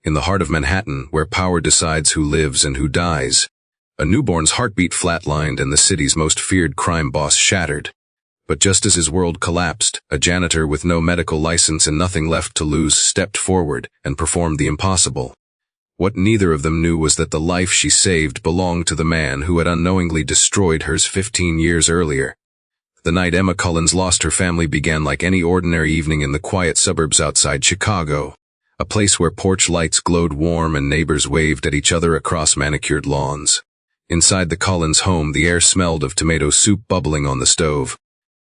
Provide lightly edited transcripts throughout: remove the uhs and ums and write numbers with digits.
in the heart of Manhattan, where power decides who lives and who dies. A newborn's heartbeat flatlined and the city's most feared crime boss shattered. But just as his world collapsed, a janitor with no medical license and nothing left to lose stepped forward and performed the impossible. What neither of them knew was that the life she saved belonged to the man who had unknowingly destroyed hers 15 years earlier. The night Emma Cullens lost her family began like any ordinary evening in the quiet suburbs outside Chicago, a place where porch lights glowed warm and neighbors waved at each other across manicured lawns. Inside the Cullens home, the air smelled of tomato soup bubbling on the stove,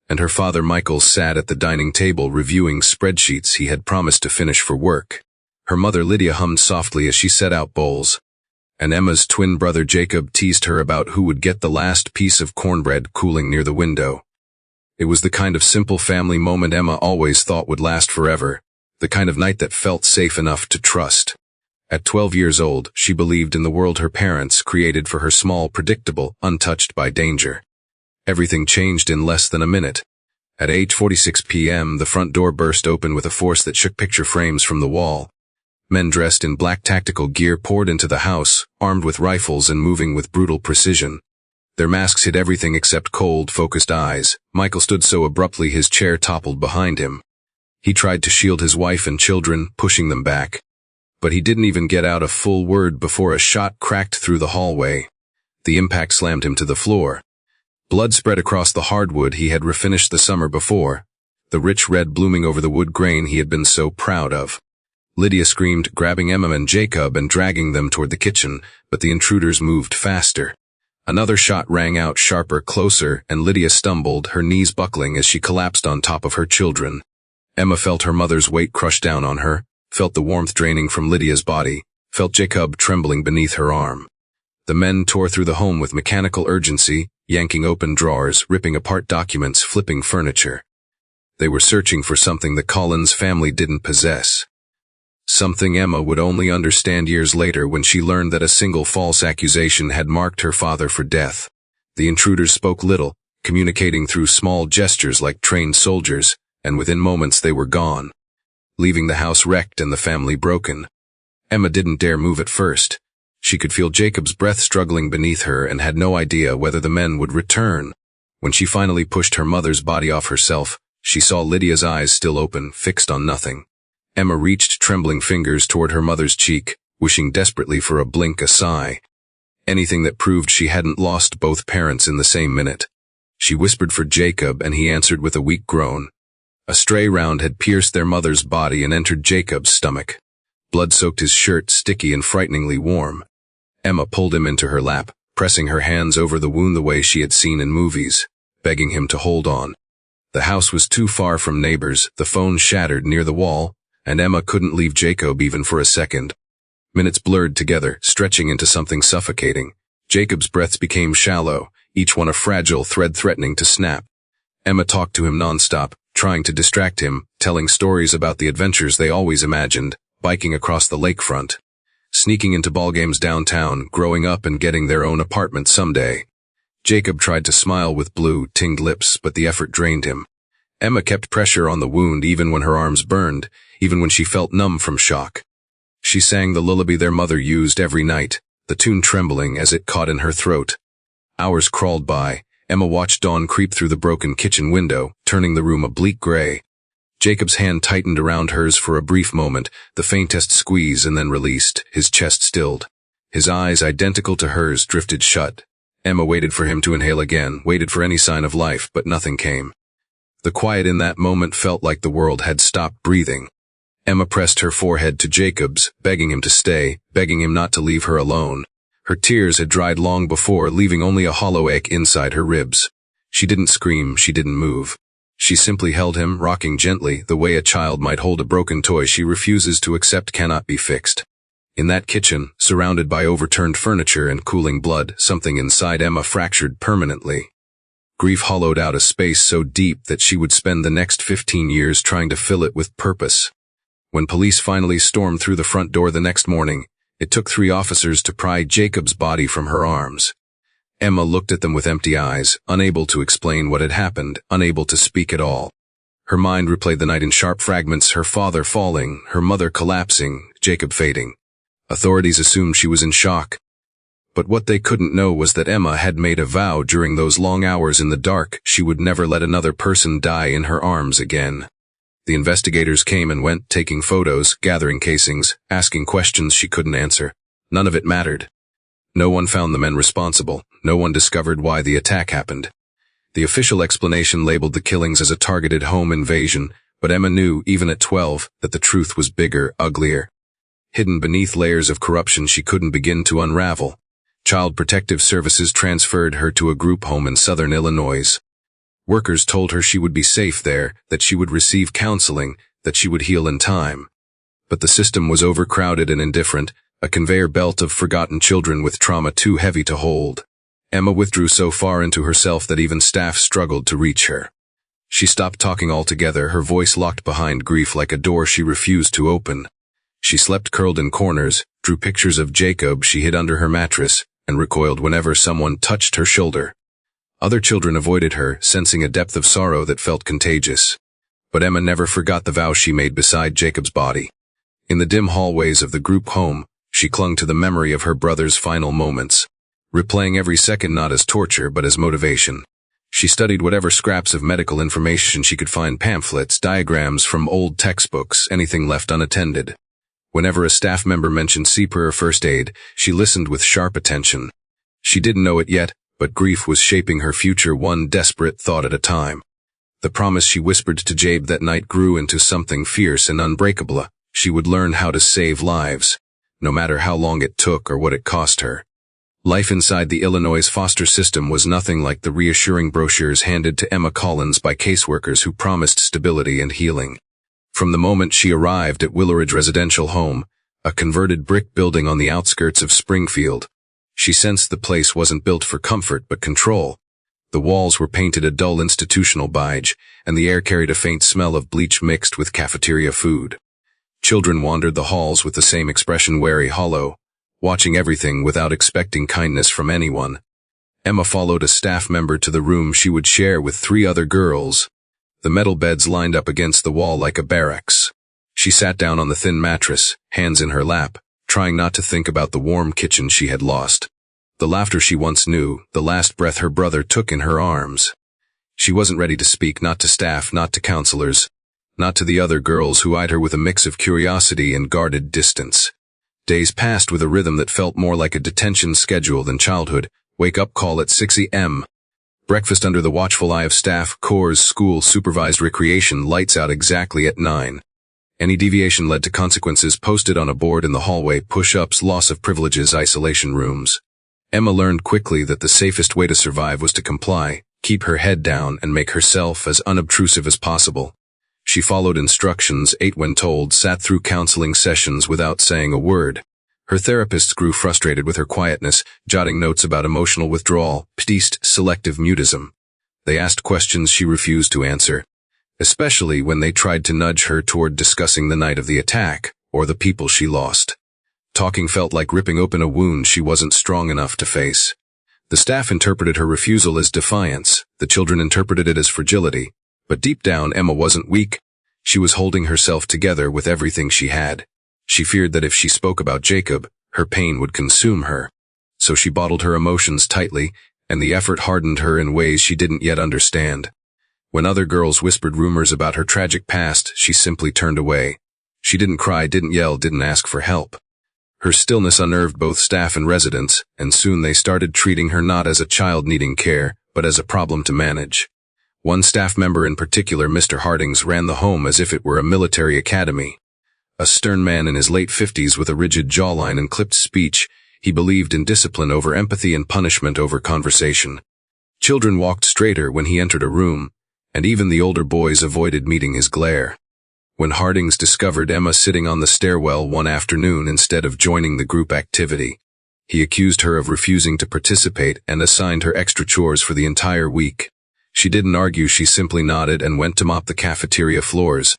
and her father Michael sat at the dining table reviewing spreadsheets he had promised to finish for work. Her mother Lydia hummed softly as she set out bowls, and Emma's twin brother Jacob teased her about who would get the last piece of cornbread cooling near the window. It was the kind of simple family moment Emma always thought would last forever, the kind of night that felt safe enough to trust. At 12 years old, she believed in the world her parents created for her, small, predictable, untouched by danger. Everything changed in less than a minute. At age 46 p.m., the front door burst open with a force that shook picture frames from the wall. Men dressed in black tactical gear poured into the house, armed with rifles and moving with brutal precision. Their masks hid everything except cold, focused eyes. Michael stood so abruptly his chair toppled behind him. He tried to shield his wife and children, pushing them back. But he didn't even get out a full word before a shot cracked through the hallway. The impact slammed him to the floor. Blood spread across the hardwood he had refinished the summer before, the rich red blooming over the wood grain he had been so proud of. Lydia screamed, grabbing Emma and Jacob and dragging them toward the kitchen, but the intruders moved faster. Another shot rang out sharper, closer, and Lydia stumbled, her knees buckling as she collapsed on top of her children. Emma felt her mother's weight crush down on her, felt the warmth draining from Lydia's body, felt Jacob trembling beneath her arm. The men tore through the home with mechanical urgency, yanking open drawers, ripping apart documents, flipping furniture. They were searching for something the Cullens family didn't possess. Something Emma would only understand years later when she learned that a single false accusation had marked her father for death. The intruders spoke little, communicating through small gestures like trained soldiers, and within moments they were gone, leaving the house wrecked and the family broken. Emma didn't dare move at first. She could feel Jacob's breath struggling beneath her and had no idea whether the men would return. When she finally pushed her mother's body off herself, she saw Lydia's eyes still open, fixed on nothing. Emma reached trembling fingers toward her mother's cheek, wishing desperately for a blink, a sigh. Anything that proved she hadn't lost both parents in the same minute. She whispered for Jacob and he answered with a weak groan. A stray round had pierced their mother's body and entered Jacob's stomach. Blood soaked his shirt, sticky and frighteningly warm. Emma pulled him into her lap, pressing her hands over the wound the way she had seen in movies, begging him to hold on. The house was too far from neighbors, the phone shattered near the wall, and Emma couldn't leave Jacob even for a second. Minutes blurred together, stretching into something suffocating. Jacob's breaths became shallow, each one a fragile thread threatening to snap. Emma talked to him nonstop, trying to distract him, telling stories about the adventures they always imagined, biking across the lakefront, sneaking into ballgames downtown, growing up and getting their own apartment someday. Jacob tried to smile with blue, tinged lips, but the effort drained him. Emma kept pressure on the wound even when her arms burned, even when she felt numb from shock. She sang the lullaby their mother used every night, the tune trembling as it caught in her throat. Hours crawled by. Emma watched dawn creep through the broken kitchen window, turning the room a bleak gray. Jacob's hand tightened around hers for a brief moment, the faintest squeeze, and then released, his chest stilled. His eyes, identical to hers, drifted shut. Emma waited for him to inhale again, waited for any sign of life, but nothing came. The quiet in that moment felt like the world had stopped breathing. Emma pressed her forehead to Jacob's, begging him to stay, begging him not to leave her alone. Her tears had dried long before, leaving only a hollow ache inside her ribs. She didn't scream, she didn't move. She simply held him, rocking gently, the way a child might hold a broken toy she refuses to accept cannot be fixed. In that kitchen, surrounded by overturned furniture and cooling blood, something inside Emma fractured permanently. Grief hollowed out a space so deep that she would spend the next 15 years trying to fill it with purpose. When police finally stormed through the front door the next morning, it took 3 officers to pry Jacob's body from her arms. Emma looked at them with empty eyes, unable to explain what had happened, unable to speak at all. Her mind replayed the night in sharp fragments, her father falling, her mother collapsing, Jacob fading. Authorities assumed she was in shock. But what they couldn't know was that Emma had made a vow during those long hours in the dark she would never let another person die in her arms again. The investigators came and went, taking photos, gathering casings, asking questions she couldn't answer. None of it mattered. No one found the men responsible. No one discovered why the attack happened. The official explanation labeled the killings as a targeted home invasion, but Emma knew, even at 12, that the truth was bigger, uglier. Hidden beneath layers of corruption she couldn't begin to unravel. Child Protective Services transferred her to a group home in southern Illinois. Workers told her she would be safe there, that she would receive counseling, that she would heal in time. But the system was overcrowded and indifferent, a conveyor belt of forgotten children with trauma too heavy to hold. Emma withdrew so far into herself that even staff struggled to reach her. She stopped talking altogether, her voice locked behind grief like a door she refused to open. She slept curled in corners, drew pictures of Jacob she hid under her mattress, and recoiled whenever someone touched her shoulder. Other children avoided her, sensing a depth of sorrow that felt contagious. But Emma never forgot the vow she made beside Jacob's body. In the dim hallways of the group home, she clung to the memory of her brother's final moments, replaying every second not as torture but as motivation. She studied whatever scraps of medical information she could find, pamphlets, diagrams from old textbooks, anything left unattended. Whenever a staff member mentioned CPR or first aid, she listened with sharp attention. She didn't know it yet, but grief was shaping her future one desperate thought at a time. The promise she whispered to Jabe that night grew into something fierce and unbreakable. She would learn how to save lives, no matter how long it took or what it cost her. Life inside the Illinois foster system was nothing like the reassuring brochures handed to Emma Collins by caseworkers who promised stability and healing. From the moment she arrived at Willowridge Residential Home, a converted brick building on the outskirts of Springfield, she sensed the place wasn't built for comfort but control. The walls were painted a dull institutional beige, and the air carried a faint smell of bleach mixed with cafeteria food. Children wandered the halls with the same expression, wary, hollow, watching everything without expecting kindness from anyone. Emma followed a staff member to the room she would share with 3 other girls. The metal beds lined up against the wall like a barracks. She sat down on the thin mattress, hands in her lap, trying not to think about the warm kitchen she had lost, the laughter she once knew, the last breath her brother took in her arms. She wasn't ready to speak, not to staff, not to counselors, not to the other girls who eyed her with a mix of curiosity and guarded distance. Days passed with a rhythm that felt more like a detention schedule than childhood. Wake-up call at 6 a.m. Breakfast under the watchful eye of staff, chores, school, supervised recreation, lights out exactly at 9. Any deviation led to consequences posted on a board in the hallway, push-ups, loss of privileges, isolation rooms. Emma learned quickly that the safest way to survive was to comply, keep her head down, and make herself as unobtrusive as possible. She followed instructions, ate when told, sat through counseling sessions without saying a word. Her therapists grew frustrated with her quietness, jotting notes about emotional withdrawal, ptist, selective mutism. They asked questions she refused to answer, especially when they tried to nudge her toward discussing the night of the attack, or the people she lost. Talking felt like ripping open a wound she wasn't strong enough to face. The staff interpreted her refusal as defiance, the children interpreted it as fragility, but deep down Emma wasn't weak. She was holding herself together with everything she had. She feared that if she spoke about Jacob, her pain would consume her. So she bottled her emotions tightly, and the effort hardened her in ways she didn't yet understand. When other girls whispered rumors about her tragic past, she simply turned away. She didn't cry, didn't yell, didn't ask for help. Her stillness unnerved both staff and residents, and soon they started treating her not as a child needing care, but as a problem to manage. One staff member in particular, Mr. Hardings, ran the home as if it were a military academy. A stern man in his late 50s with a rigid jawline and clipped speech, he believed in discipline over empathy and punishment over conversation. Children walked straighter when he entered a room, and even the older boys avoided meeting his glare. When Hardings discovered Emma sitting on the stairwell one afternoon instead of joining the group activity, he accused her of refusing to participate and assigned her extra chores for the entire week. She didn't argue, she simply nodded and went to mop the cafeteria floors.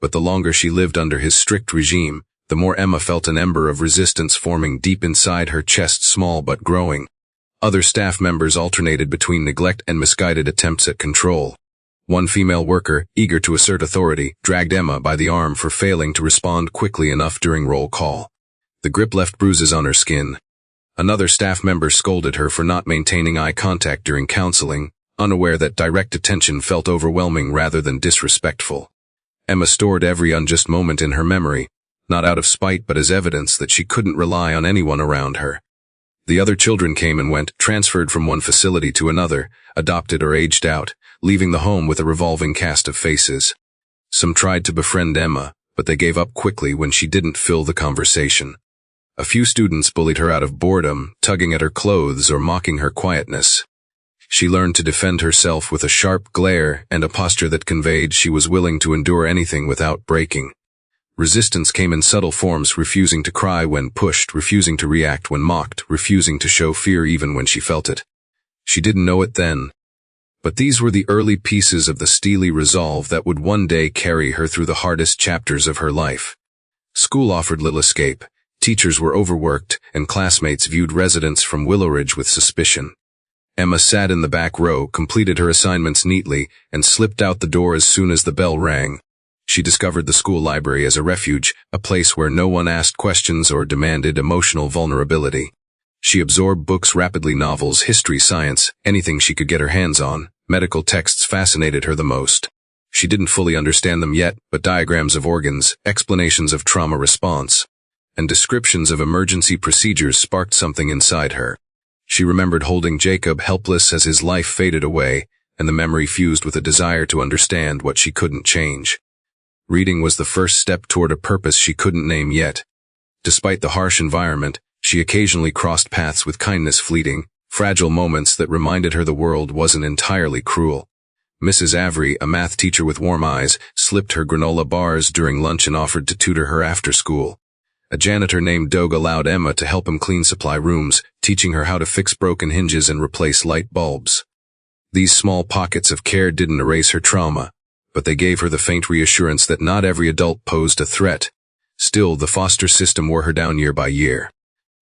But the longer she lived under his strict regime, the more Emma felt an ember of resistance forming deep inside her chest, small but growing. Other staff members alternated between neglect and misguided attempts at control. One female worker, eager to assert authority, dragged Emma by the arm for failing to respond quickly enough during roll call. The grip left bruises on her skin. Another staff member scolded her for not maintaining eye contact during counseling, unaware that direct attention felt overwhelming rather than disrespectful. Emma stored every unjust moment in her memory, not out of spite but as evidence that she couldn't rely on anyone around her. The other children came and went, transferred from one facility to another, adopted or aged out, leaving the home with a revolving cast of faces. Some tried to befriend Emma, but they gave up quickly when she didn't fill the conversation. A few students bullied her out of boredom, tugging at her clothes or mocking her quietness. She learned to defend herself with a sharp glare and a posture that conveyed she was willing to endure anything without breaking. Resistance came in subtle forms, refusing to cry when pushed, refusing to react when mocked, refusing to show fear even when she felt it. She didn't know it then. But these were the early pieces of the steely resolve that would one day carry her through the hardest chapters of her life. School offered little escape. Teachers were overworked, and classmates viewed residents from Willowridge with suspicion. Emma sat in the back row, completed her assignments neatly, and slipped out the door as soon as the bell rang. She discovered the school library as a refuge, a place where no one asked questions or demanded emotional vulnerability. She absorbed books rapidly, novels, history, science, anything she could get her hands on. Medical texts fascinated her the most. She didn't fully understand them yet, but diagrams of organs, explanations of trauma response, and descriptions of emergency procedures sparked something inside her. She remembered holding Jacob helpless as his life faded away, and the memory fused with a desire to understand what she couldn't change. Reading was the first step toward a purpose she couldn't name yet. Despite the harsh environment, she occasionally crossed paths with kindness, fleeting, fragile moments that reminded her the world wasn't entirely cruel. Mrs. Avery, a math teacher with warm eyes, slipped her granola bars during lunch and offered to tutor her after school. A janitor named Doug allowed Emma to help him clean supply rooms, teaching her how to fix broken hinges and replace light bulbs. These small pockets of care didn't erase her trauma, but they gave her the faint reassurance that not every adult posed a threat. Still, the foster system wore her down year by year.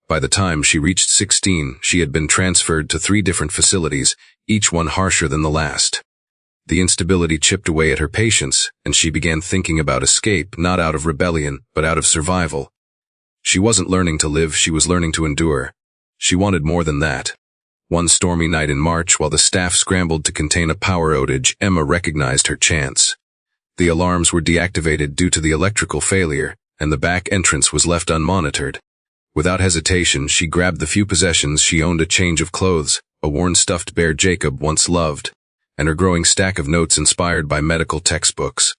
By the time she reached 16, she had been transferred to 3 different facilities, each one harsher than the last. The instability chipped away at her patience, and she began thinking about escape, not out of rebellion, but out of survival. She wasn't learning to live, she was learning to endure. She wanted more than that. One stormy night in March, while the staff scrambled to contain a power outage, Emma recognized her chance. The alarms were deactivated due to the electrical failure, and the back entrance was left unmonitored. Without hesitation, she grabbed the few possessions she owned: a change of clothes, a worn stuffed bear Jacob once loved, and her growing stack of notes inspired by medical textbooks.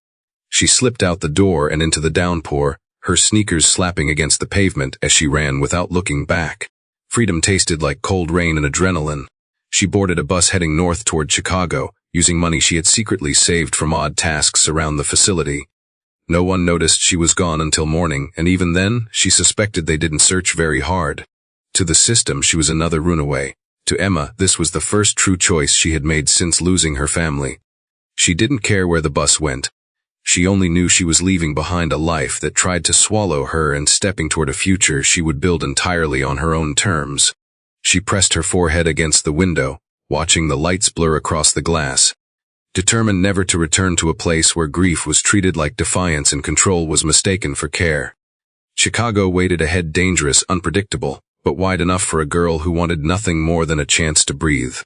She slipped out the door and into the downpour, her sneakers slapping against the pavement as she ran without looking back. Freedom tasted like cold rain and adrenaline. She boarded a bus heading north toward Chicago, using money she had secretly saved from odd tasks around the facility. No one noticed she was gone until morning, and even then, she suspected they didn't search very hard. To the system, she was another runaway. To Emma, this was the first true choice she had made since losing her family. She didn't care where the bus went. She only knew she was leaving behind a life that tried to swallow her and stepping toward a future she would build entirely on her own terms. She pressed her forehead against the window, watching the lights blur across the glass. Determined never to return to a place where grief was treated like defiance and control was mistaken for care. Chicago waited ahead, dangerous, unpredictable, but wide enough for a girl who wanted nothing more than a chance to breathe.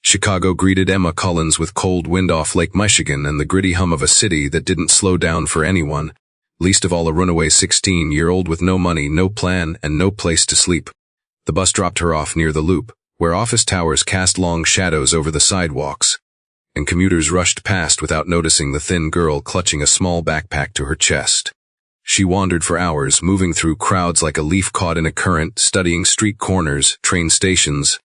Chicago greeted Emma Collins with cold wind off Lake Michigan and the gritty hum of a city that didn't slow down for anyone, least of all a runaway 16-year-old with no money, no plan, and no place to sleep. The bus dropped her off near the Loop, where office towers cast long shadows over the sidewalks, and commuters rushed past without noticing the thin girl clutching a small backpack to her chest. She wandered for hours, moving through crowds like a leaf caught in a current, studying street corners, train stations,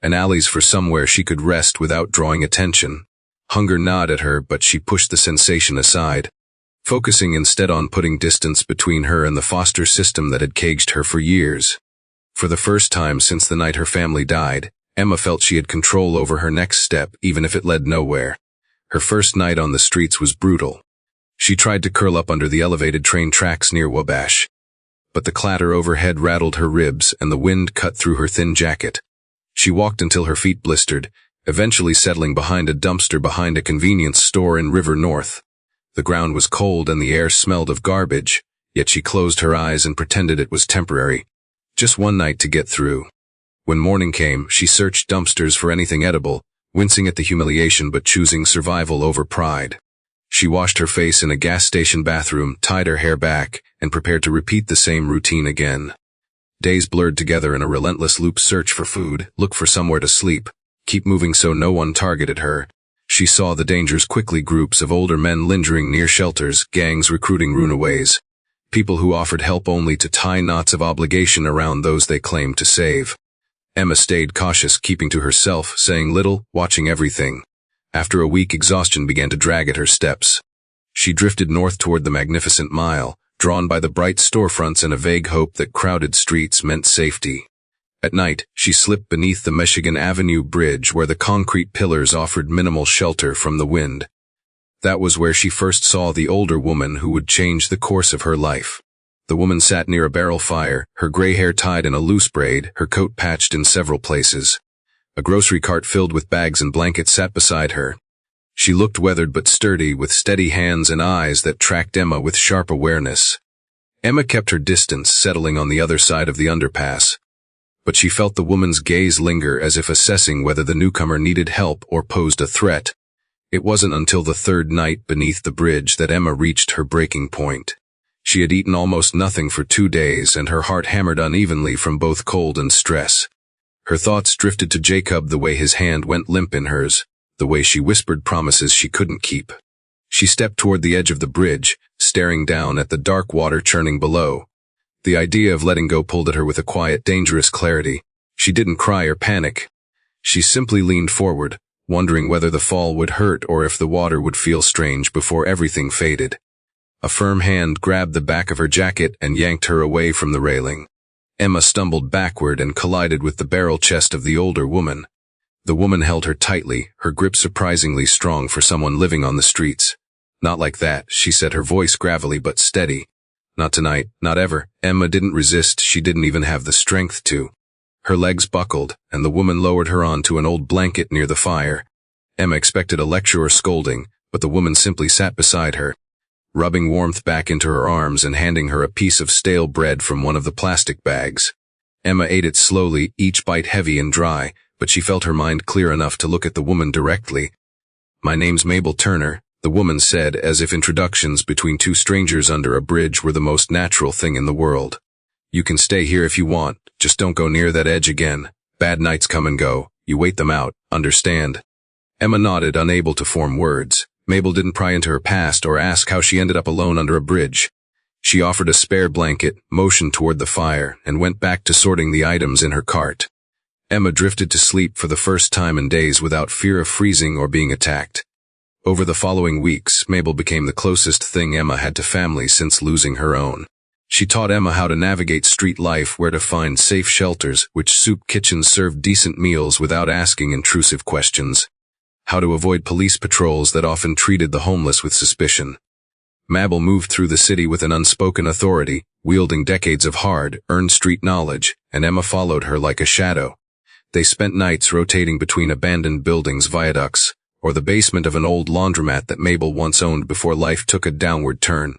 and alleys for somewhere she could rest without drawing attention. Hunger gnawed at her, but she pushed the sensation aside, focusing instead on putting distance between her and the foster system that had caged her for years. For the first time since the night her family died, Emma felt she had control over her next step, even if it led nowhere. Her first night on the streets was brutal. She tried to curl up under the elevated train tracks near Wabash, but the clatter overhead rattled her ribs and the wind cut through her thin jacket. She walked until her feet blistered, eventually settling behind a dumpster behind a convenience store in River North. The ground was cold and the air smelled of garbage, yet she closed her eyes and pretended it was temporary. Just one night to get through. When morning came, she searched dumpsters for anything edible, wincing at the humiliation but choosing survival over pride. She washed her face in a gas station bathroom, tied her hair back, and prepared to repeat the same routine again. Days blurred together in a relentless loop: search for food, look for somewhere to sleep, keep moving so no one targeted her. She saw the dangers quickly: groups of older men lingering near shelters, gangs recruiting runaways, people who offered help only to tie knots of obligation around those they claimed to save. Emma stayed cautious, keeping to herself, saying little, watching everything. After a week, exhaustion began to drag at her steps. She drifted north toward the Magnificent Mile, drawn by the bright storefronts and a vague hope that crowded streets meant safety. At night, she slipped beneath the Michigan Avenue Bridge where the concrete pillars offered minimal shelter from the wind. That was where she first saw the older woman who would change the course of her life. The woman sat near a barrel fire, her gray hair tied in a loose braid, her coat patched in several places. A grocery cart filled with bags and blankets sat beside her. She looked weathered but sturdy, with steady hands and eyes that tracked Emma with sharp awareness. Emma kept her distance, settling on the other side of the underpass. But she felt the woman's gaze linger, as if assessing whether the newcomer needed help or posed a threat. It wasn't until the third night beneath the bridge that Emma reached her breaking point. She had eaten almost nothing for 2 days, and her heart hammered unevenly from both cold and stress. Her thoughts drifted to Jacob, the way his hand went limp in hers, the way she whispered promises she couldn't keep. She stepped toward the edge of the bridge, staring down at the dark water churning below. The idea of letting go pulled at her with a quiet, dangerous clarity. She didn't cry or panic. She simply leaned forward, wondering whether the fall would hurt or if the water would feel strange before everything faded. A firm hand grabbed the back of her jacket and yanked her away from the railing. Emma stumbled backward and collided with the barrel chest of the older woman. The woman held her tightly, her grip surprisingly strong for someone living on the streets. "Not like that," she said, her voice gravelly but steady. "Not tonight, not ever." Emma didn't resist, she didn't even have the strength to. Her legs buckled, and the woman lowered her onto an old blanket near the fire. Emma expected a lecture or scolding, but the woman simply sat beside her, rubbing warmth back into her arms and handing her a piece of stale bread from one of the plastic bags. Emma ate it slowly, each bite heavy and dry, but she felt her mind clear enough to look at the woman directly. "My name's Mabel Turner," the woman said, as if introductions between two strangers under a bridge were the most natural thing in the world. "You can stay here if you want, just don't go near that edge again. Bad nights come and go, you wait them out, understand?" Emma nodded, unable to form words. Mabel didn't pry into her past or ask how she ended up alone under a bridge. She offered a spare blanket, motioned toward the fire, and went back to sorting the items in her cart. Emma drifted to sleep for the first time in days without fear of freezing or being attacked. Over the following weeks, Mabel became the closest thing Emma had to family since losing her own. She taught Emma how to navigate street life, where to find safe shelters, which soup kitchens served decent meals without asking intrusive questions, how to avoid police patrols that often treated the homeless with suspicion. Mabel moved through the city with an unspoken authority, wielding decades of hard-earned street knowledge, and Emma followed her like a shadow. They spent nights rotating between abandoned buildings, viaducts, or the basement of an old laundromat that Mabel once owned before life took a downward turn.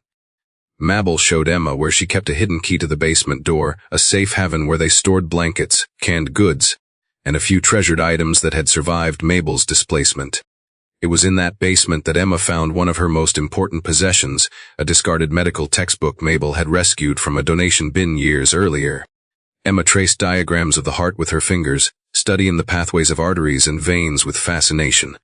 Mabel showed Emma where she kept a hidden key to the basement door, a safe haven where they stored blankets, canned goods, and a few treasured items that had survived Mabel's displacement. It was in that basement that Emma found one of her most important possessions, a discarded medical textbook Mabel had rescued from a donation bin years earlier. Emma traced diagrams of the heart with her fingers, studying the pathways of arteries and veins with fascination.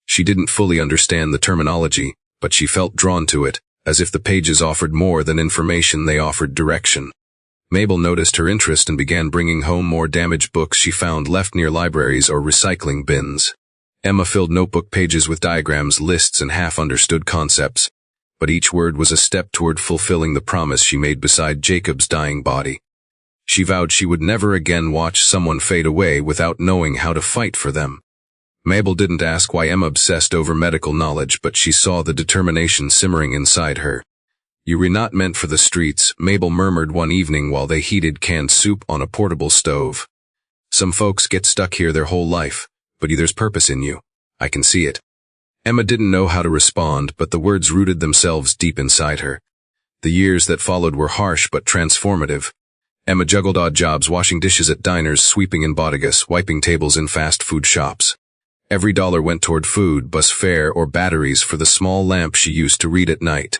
She didn't fully understand the terminology, but she felt drawn to it, as if the pages offered more than information, they offered direction. Mabel noticed her interest and began bringing home more damaged books she found left near libraries or recycling bins. Emma filled notebook pages with diagrams, lists, and half-understood concepts, but each word was a step toward fulfilling the promise she made beside Jacob's dying body. She vowed she would never again watch someone fade away without knowing how to fight for them. Mabel didn't ask why Emma obsessed over medical knowledge, but she saw the determination simmering inside her. "You're not meant for the streets," Mabel murmured one evening while they heated canned soup on a portable stove. "Some folks get stuck here their whole life, but there's purpose in you. I can see it." Emma didn't know how to respond, but the words rooted themselves deep inside her. The years that followed were harsh but transformative. Emma juggled odd jobs, washing dishes at diners, sweeping in bodegas, wiping tables in fast food shops. Every dollar went toward food, bus fare, or batteries for the small lamp she used to read at night.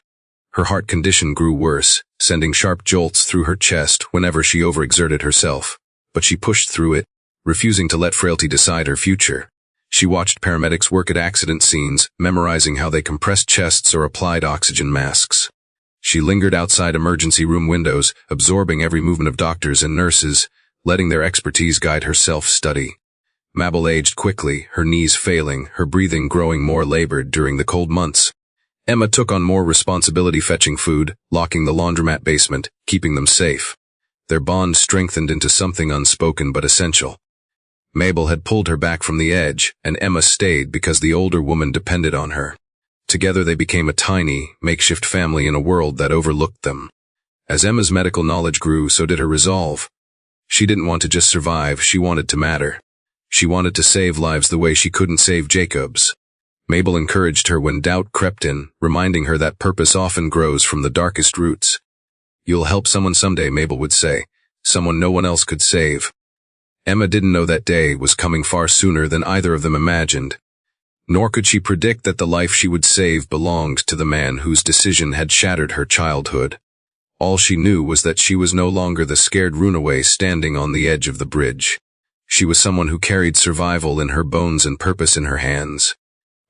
Her heart condition grew worse, sending sharp jolts through her chest whenever she overexerted herself. But she pushed through it, refusing to let frailty decide her future. She watched paramedics work at accident scenes, memorizing how they compressed chests or applied oxygen masks. She lingered outside emergency room windows, absorbing every movement of doctors and nurses, letting their expertise guide her self-study. Mabel aged quickly, her knees failing, her breathing growing more labored during the cold months. Emma took on more responsibility, fetching food, locking the laundromat basement, keeping them safe. Their bond strengthened into something unspoken but essential. Mabel had pulled her back from the edge, and Emma stayed because the older woman depended on her. Together they became a tiny, makeshift family in a world that overlooked them. As Emma's medical knowledge grew, so did her resolve. She didn't want to just survive, she wanted to matter. She wanted to save lives the way she couldn't save Jacob's. Mabel encouraged her when doubt crept in, reminding her that purpose often grows from the darkest roots. "You'll help someone someday," Mabel would say. "Someone no one else could save." Emma didn't know that day was coming far sooner than either of them imagined. Nor could she predict that the life she would save belonged to the man whose decision had shattered her childhood. All she knew was that she was no longer the scared runaway standing on the edge of the bridge. She was someone who carried survival in her bones and purpose in her hands.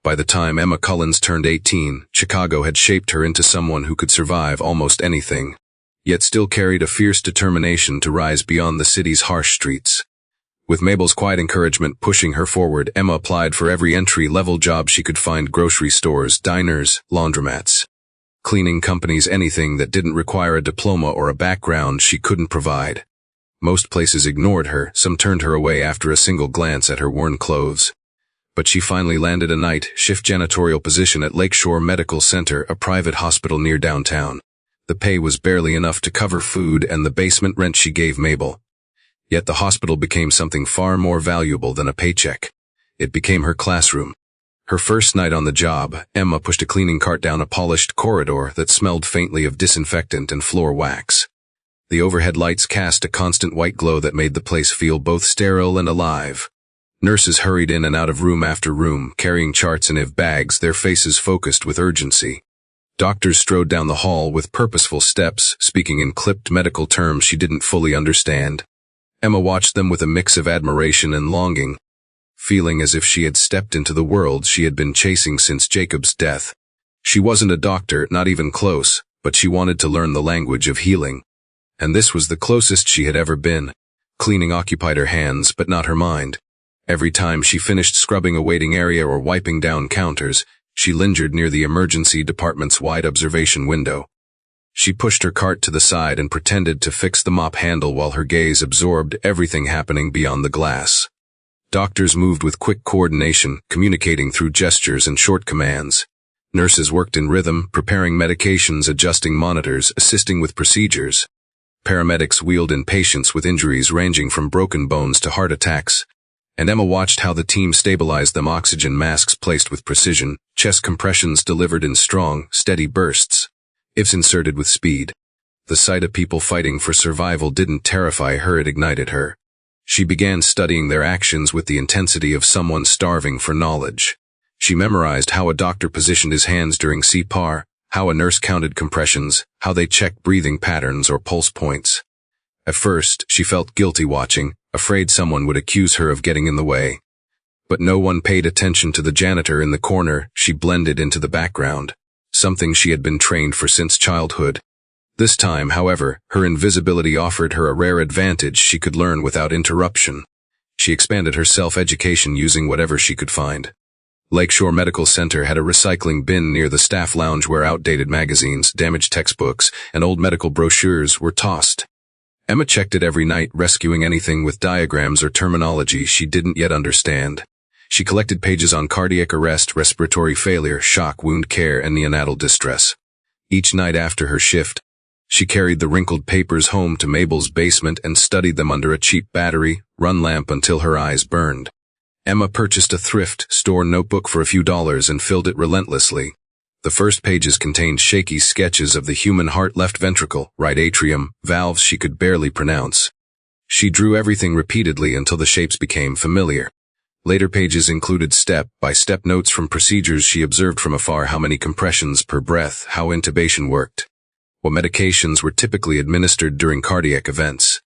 By the time Emma Cullins turned 18, Chicago had shaped her into someone who could survive almost anything, yet still carried a fierce determination to rise beyond the city's harsh streets. With Mabel's quiet encouragement pushing her forward, Emma applied for every entry-level job she could find: grocery stores, diners, laundromats, cleaning companies, anything that didn't require a diploma or a background she couldn't provide. Most places ignored her, some turned her away after a single glance at her worn clothes. But she finally landed a night shift janitorial position at Lakeshore Medical Center, a private hospital near downtown. The pay was barely enough to cover food and the basement rent she gave Mabel. Yet the hospital became something far more valuable than a paycheck. It became her classroom. Her first night on the job, Emma pushed a cleaning cart down a polished corridor that smelled faintly of disinfectant and floor wax. The overhead lights cast a constant white glow that made the place feel both sterile and alive. Nurses hurried in and out of room after room, carrying charts and IV bags, their faces focused with urgency. Doctors strode down the hall with purposeful steps, speaking in clipped medical terms she didn't fully understand. Emma watched them with a mix of admiration and longing, feeling as if she had stepped into the world she had been chasing since Jacob's death. She wasn't a doctor, not even close, but she wanted to learn the language of healing. And this was the closest she had ever been. Cleaning occupied her hands, but not her mind. Every time she finished scrubbing a waiting area or wiping down counters, she lingered near the emergency department's wide observation window. She pushed her cart to the side and pretended to fix the mop handle while her gaze absorbed everything happening beyond the glass. Doctors moved with quick coordination, communicating through gestures and short commands. Nurses worked in rhythm, preparing medications, adjusting monitors, assisting with procedures. Paramedics wheeled in patients with injuries ranging from broken bones to heart attacks. And Emma watched how the team stabilized them: oxygen masks placed with precision, chest compressions delivered in strong, steady bursts, IVs inserted with speed. The sight of people fighting for survival didn't terrify her, it ignited her. She began studying their actions with the intensity of someone starving for knowledge. She memorized how a doctor positioned his hands during CPR, how a nurse counted compressions, how they checked breathing patterns or pulse points. At first, she felt guilty watching, afraid someone would accuse her of getting in the way. But no one paid attention to the janitor in the corner. She blended into the background, something she had been trained for since childhood. This time, however, her invisibility offered her a rare advantage: she could learn without interruption. She expanded her self-education using whatever she could find. Lakeshore Medical Center had a recycling bin near the staff lounge where outdated magazines, damaged textbooks, and old medical brochures were tossed. Emma checked it every night, rescuing anything with diagrams or terminology she didn't yet understand. She collected pages on cardiac arrest, respiratory failure, shock, wound care, and neonatal distress. Each night after her shift, she carried the wrinkled papers home to Mabel's basement and studied them under a cheap battery-run lamp until her eyes burned. Emma purchased a thrift store notebook for a few dollars and filled it relentlessly. The first pages contained shaky sketches of the human heart, left ventricle, right atrium, valves she could barely pronounce. She drew everything repeatedly until the shapes became familiar. Later pages included step-by-step notes from procedures she observed from afar: how many compressions per breath, how intubation worked, what medications were typically administered during cardiac events.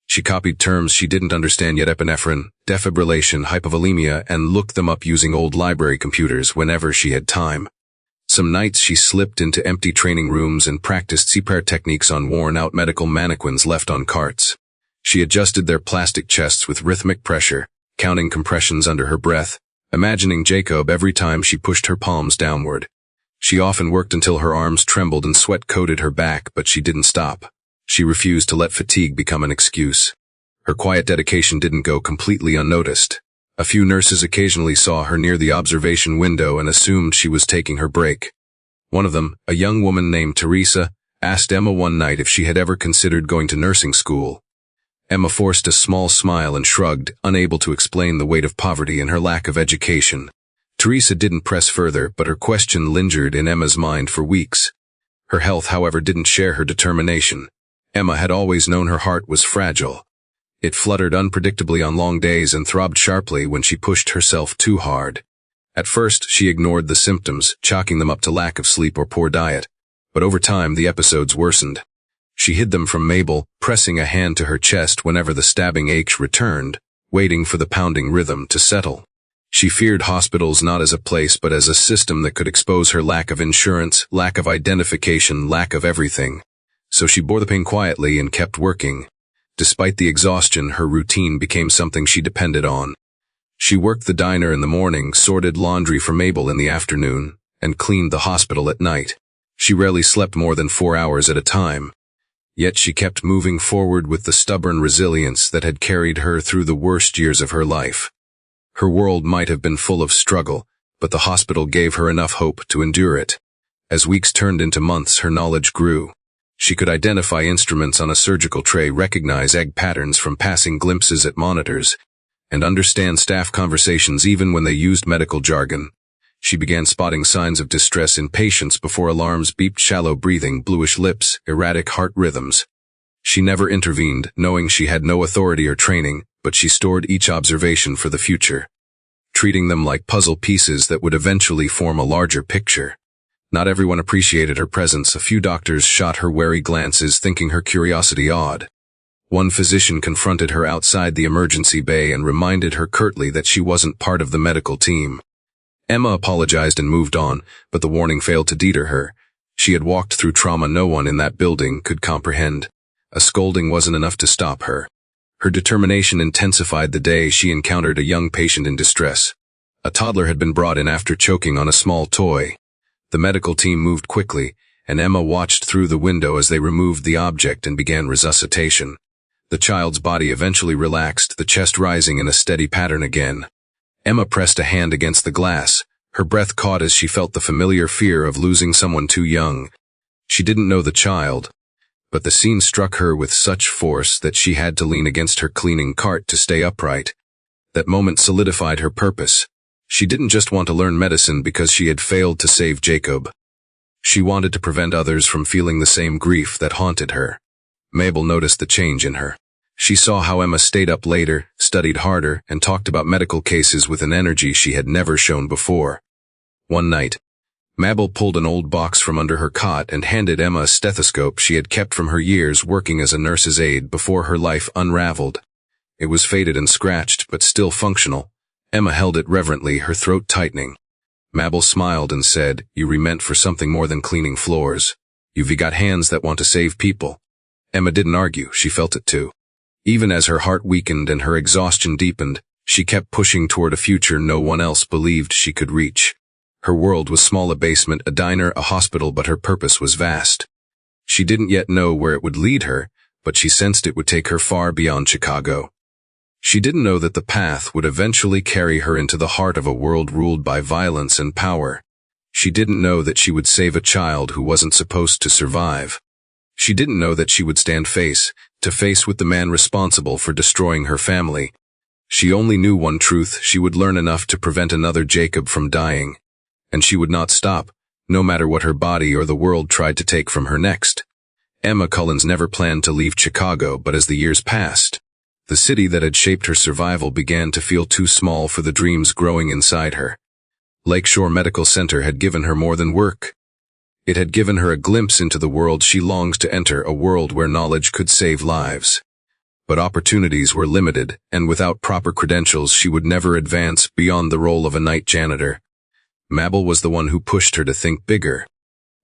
She copied terms she didn't understand yet: epinephrine, defibrillation, hypovolemia, and looked them up using old library computers whenever she had time. Some nights she slipped into empty training rooms and practiced CPR techniques on worn-out medical mannequins left on carts. She adjusted their plastic chests with rhythmic pressure, counting compressions under her breath, imagining Jacob every time she pushed her palms downward. She often worked until her arms trembled and sweat coated her back, but she didn't stop. She refused to let fatigue become an excuse. Her quiet dedication didn't go completely unnoticed. A few nurses occasionally saw her near the observation window and assumed she was taking her break. One of them, a young woman named Teresa, asked Emma one night if she had ever considered going to nursing school. Emma forced a small smile and shrugged, unable to explain the weight of poverty and her lack of education. Teresa didn't press further, but her question lingered in Emma's mind for weeks. Her health, however, didn't share her determination. Emma had always known her heart was fragile. It fluttered unpredictably on long days and throbbed sharply when she pushed herself too hard. At first, she ignored the symptoms, chalking them up to lack of sleep or poor diet. But over time, the episodes worsened. She hid them from Mabel, pressing a hand to her chest whenever the stabbing ache returned, waiting for the pounding rhythm to settle. She feared hospitals not as a place but as a system that could expose her: lack of insurance, lack of identification, lack of everything. So she bore the pain quietly and kept working. Despite the exhaustion, her routine became something she depended on. She worked the diner in the morning, sorted laundry for Mabel in the afternoon, and cleaned the hospital at night. She rarely slept more than 4 hours at a time. Yet she kept moving forward with the stubborn resilience that had carried her through the worst years of her life. Her world might have been full of struggle, but the hospital gave her enough hope to endure it. As weeks turned into months, her knowledge grew. She could identify instruments on a surgical tray, recognize egg patterns from passing glimpses at monitors, and understand staff conversations even when they used medical jargon. She began spotting signs of distress in patients before alarms beeped: shallow breathing, bluish lips, erratic heart rhythms. She never intervened, knowing she had no authority or training, but she stored each observation for the future, treating them like puzzle pieces that would eventually form a larger picture. Not everyone appreciated her presence. A few doctors shot her wary glances, thinking her curiosity odd. One physician confronted her outside the emergency bay and reminded her curtly that she wasn't part of the medical team. Emma apologized and moved on, but the warning failed to deter her. She had walked through trauma no one in that building could comprehend. A scolding wasn't enough to stop her. Her determination intensified the day she encountered a young patient in distress. A toddler had been brought in after choking on a small toy. The medical team moved quickly, and Emma watched through the window as they removed the object and began resuscitation. The child's body eventually relaxed, the chest rising in a steady pattern again. Emma pressed a hand against the glass. Her breath caught as she felt the familiar fear of losing someone too young. She didn't know the child, but the scene struck her with such force that she had to lean against her cleaning cart to stay upright. That moment solidified her purpose. She didn't just want to learn medicine because she had failed to save Jacob. She wanted to prevent others from feeling the same grief that haunted her. Mabel noticed the change in her. She saw how Emma stayed up later, studied harder, and talked about medical cases with an energy she had never shown before. One night, Mabel pulled an old box from under her cot and handed Emma a stethoscope she had kept from her years working as a nurse's aide before her life unraveled. It was faded and scratched, but still functional. Emma held it reverently, her throat tightening. Mabel smiled and said, "You were meant for something more than cleaning floors. You've got hands that want to save people." Emma didn't argue, she felt it too. Even as her heart weakened and her exhaustion deepened, she kept pushing toward a future no one else believed she could reach. Her world was small: a basement, a diner, a hospital, but her purpose was vast. She didn't yet know where it would lead her, but she sensed it would take her far beyond Chicago. She didn't know that the path would eventually carry her into the heart of a world ruled by violence and power. She didn't know that she would save a child who wasn't supposed to survive. She didn't know that she would stand face to face with the man responsible for destroying her family. She only knew one truth: she would learn enough to prevent another Jacob from dying. And she would not stop, no matter what her body or the world tried to take from her next. Emma Cullens never planned to leave Chicago, but as the years passed, the city that had shaped her survival began to feel too small for the dreams growing inside her. Lakeshore Medical Center had given her more than work. It had given her a glimpse into the world she longed to enter, a world where knowledge could save lives. But opportunities were limited, and without proper credentials she would never advance beyond the role of a night janitor. Mabel was the one who pushed her to think bigger.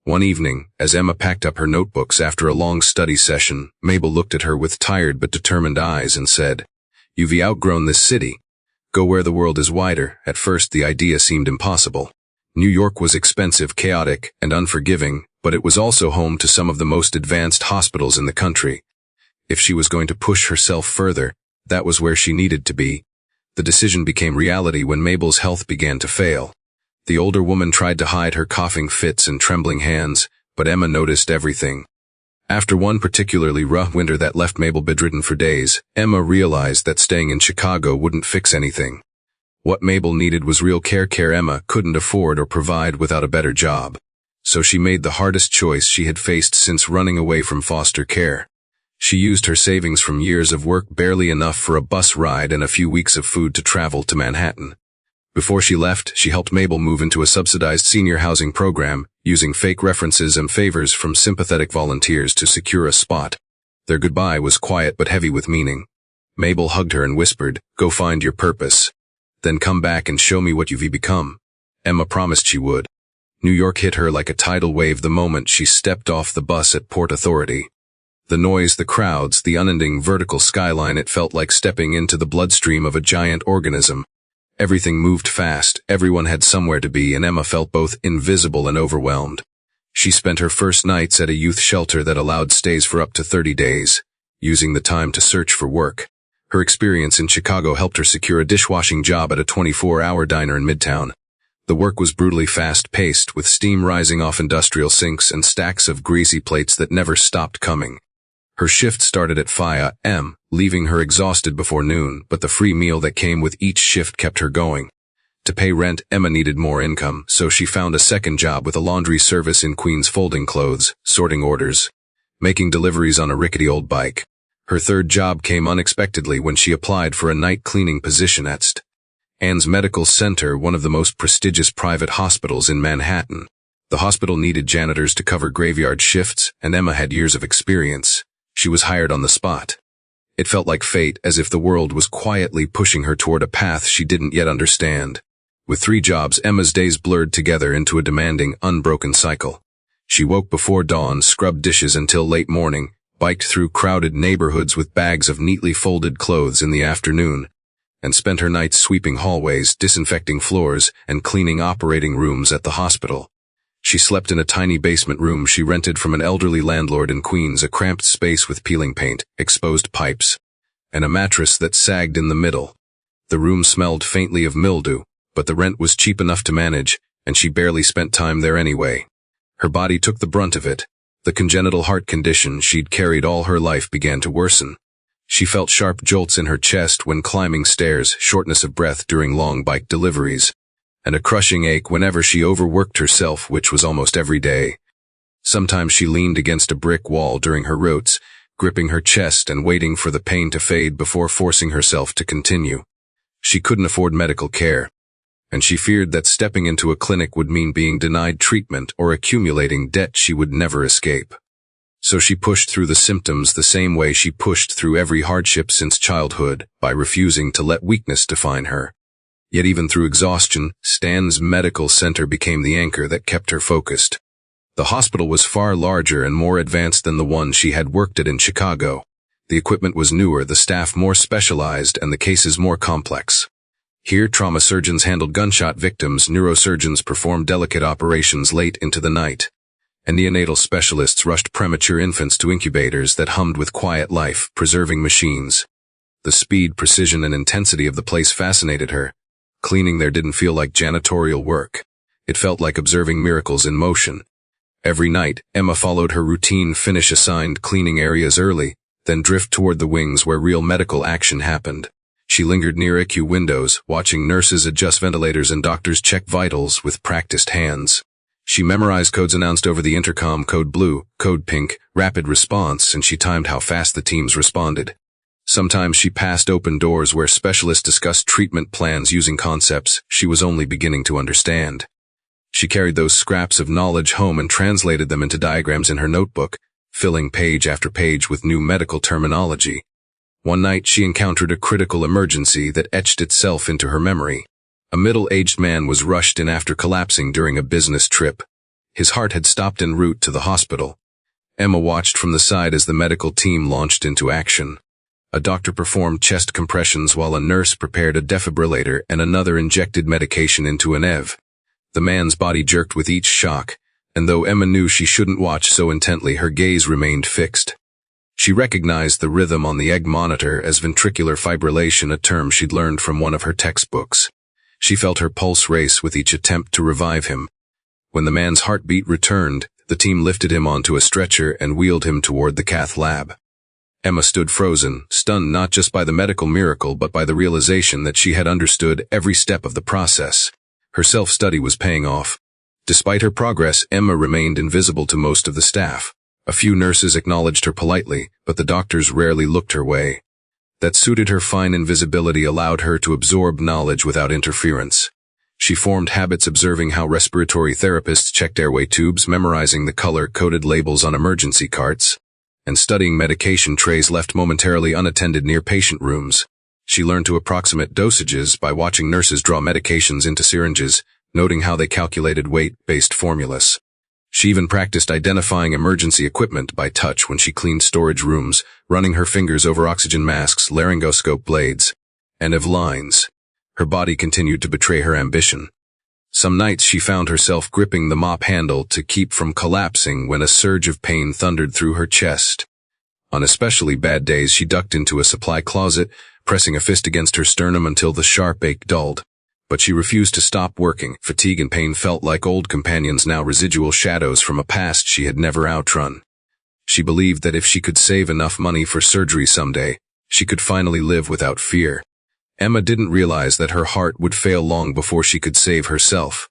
One evening, as Emma packed up her notebooks after a long study session, Mabel looked at her with tired but determined eyes and said, "You've outgrown this city. Go where the world is wider." At first the idea seemed impossible. New York was expensive, chaotic, and unforgiving, but it was also home to some of the most advanced hospitals in the country. If she was going to push herself further, that was where she needed to be. The decision became reality when Mabel's health began to fail. The older woman tried to hide her coughing fits and trembling hands, but Emma noticed everything. After one particularly rough winter that left Mabel bedridden for days, Emma realized that staying in Chicago wouldn't fix anything. What Mabel needed was real care Emma couldn't afford or provide without a better job. So she made the hardest choice she had faced since running away from foster care. She used her savings from years of work, barely enough for a bus ride and a few weeks of food, to travel to Manhattan. Before she left, she helped Mabel move into a subsidized senior housing program, using fake references and favors from sympathetic volunteers to secure a spot. Their goodbye was quiet but heavy with meaning. Mabel hugged her and whispered, "Go find your purpose. Then come back and show me what you've become." Emma promised she would. New York hit her like a tidal wave the moment she stepped off the bus at Port Authority. The noise, the crowds, the unending vertical skyline, it felt like stepping into the bloodstream of a giant organism. Everything moved fast, everyone had somewhere to be, and Emma felt both invisible and overwhelmed. She spent her first nights at a youth shelter that allowed stays for up to 30 days, using the time to search for work. Her experience in Chicago helped her secure a dishwashing job at a 24-hour diner in Midtown. The work was brutally fast-paced, with steam rising off industrial sinks and stacks of greasy plates that never stopped coming. Her shift started at 5 a.m., leaving her exhausted before noon, but the free meal that came with each shift kept her going. To pay rent, Emma needed more income, so she found a second job with a laundry service in Queens, folding clothes, sorting orders, making deliveries on a rickety old bike. Her third job came unexpectedly when she applied for a night cleaning position at St. Anne's Medical Center, one of the most prestigious private hospitals in Manhattan. The hospital needed janitors to cover graveyard shifts, and Emma had years of experience. She was hired on the spot. It felt like fate, as if the world was quietly pushing her toward a path she didn't yet understand. With 3 jobs, Emma's days blurred together into a demanding, unbroken cycle. She woke before dawn, scrubbed dishes until late morning, biked through crowded neighborhoods with bags of neatly folded clothes in the afternoon, and spent her nights sweeping hallways, disinfecting floors, and cleaning operating rooms at the hospital. She slept in a tiny basement room she rented from an elderly landlord in Queens, a cramped space with peeling paint, exposed pipes, and a mattress that sagged in the middle. The room smelled faintly of mildew, but the rent was cheap enough to manage, and she barely spent time there anyway. Her body took the brunt of it. The congenital heart condition she'd carried all her life began to worsen. She felt sharp jolts in her chest when climbing stairs, shortness of breath during long bike deliveries, and a crushing ache whenever she overworked herself, which was almost every day. Sometimes she leaned against a brick wall during her routes, gripping her chest and waiting for the pain to fade before forcing herself to continue. She couldn't afford medical care, and she feared that stepping into a clinic would mean being denied treatment or accumulating debt she would never escape. So she pushed through the symptoms the same way she pushed through every hardship since childhood, by refusing to let weakness define her. Yet even through exhaustion, Stan's Medical Center became the anchor that kept her focused. The hospital was far larger and more advanced than the one she had worked at in Chicago. The equipment was newer, the staff more specialized, and the cases more complex. Here, trauma surgeons handled gunshot victims, neurosurgeons performed delicate operations late into the night, and neonatal specialists rushed premature infants to incubators that hummed with quiet life-preserving machines. The speed, precision, and intensity of the place fascinated her. Cleaning there didn't feel like janitorial work. It felt like observing miracles in motion. Every night, Emma followed her routine, finish assigned cleaning areas early, then drift toward the wings where real medical action happened. She lingered near ICU windows, watching nurses adjust ventilators and doctors check vitals with practiced hands. She memorized codes announced over the intercom: code blue, code pink, rapid response, and she timed how fast the teams responded. Sometimes she passed open doors where specialists discussed treatment plans using concepts she was only beginning to understand. She carried those scraps of knowledge home and translated them into diagrams in her notebook, filling page after page with new medical terminology. One night she encountered a critical emergency that etched itself into her memory. A middle-aged man was rushed in after collapsing during a business trip. His heart had stopped en route to the hospital. Emma watched from the side as the medical team launched into action. A doctor performed chest compressions while a nurse prepared a defibrillator and another injected medication into an EV. The man's body jerked with each shock, and though Emma knew she shouldn't watch so intently, her gaze remained fixed. She recognized the rhythm on the EG monitor as ventricular fibrillation, a term she'd learned from one of her textbooks. She felt her pulse race with each attempt to revive him. When the man's heartbeat returned, the team lifted him onto a stretcher and wheeled him toward the cath lab. Emma stood frozen, stunned not just by the medical miracle but by the realization that she had understood every step of the process. Her self-study was paying off. Despite her progress, Emma remained invisible to most of the staff. A few nurses acknowledged her politely, but the doctors rarely looked her way. That suited her fine invisibility, allowed her to absorb knowledge without interference. She formed habits observing how respiratory therapists checked airway tubes, memorizing the color-coded labels on emergency carts, and studying medication trays left momentarily unattended near patient rooms. She learned to approximate dosages by watching nurses draw medications into syringes, noting how they calculated weight-based formulas. She even practiced identifying emergency equipment by touch when she cleaned storage rooms, running her fingers over oxygen masks, laryngoscope blades, and EV lines. Her body continued to betray her ambition. Some nights she found herself gripping the mop handle to keep from collapsing when a surge of pain thundered through her chest. On especially bad days she ducked into a supply closet, pressing a fist against her sternum until the sharp ache dulled. But she refused to stop working. Fatigue and pain felt like old companions, now residual shadows from a past she had never outrun. She believed that if she could save enough money for surgery someday, she could finally live without fear. Emma didn't realize that her heart would fail long before she could save herself.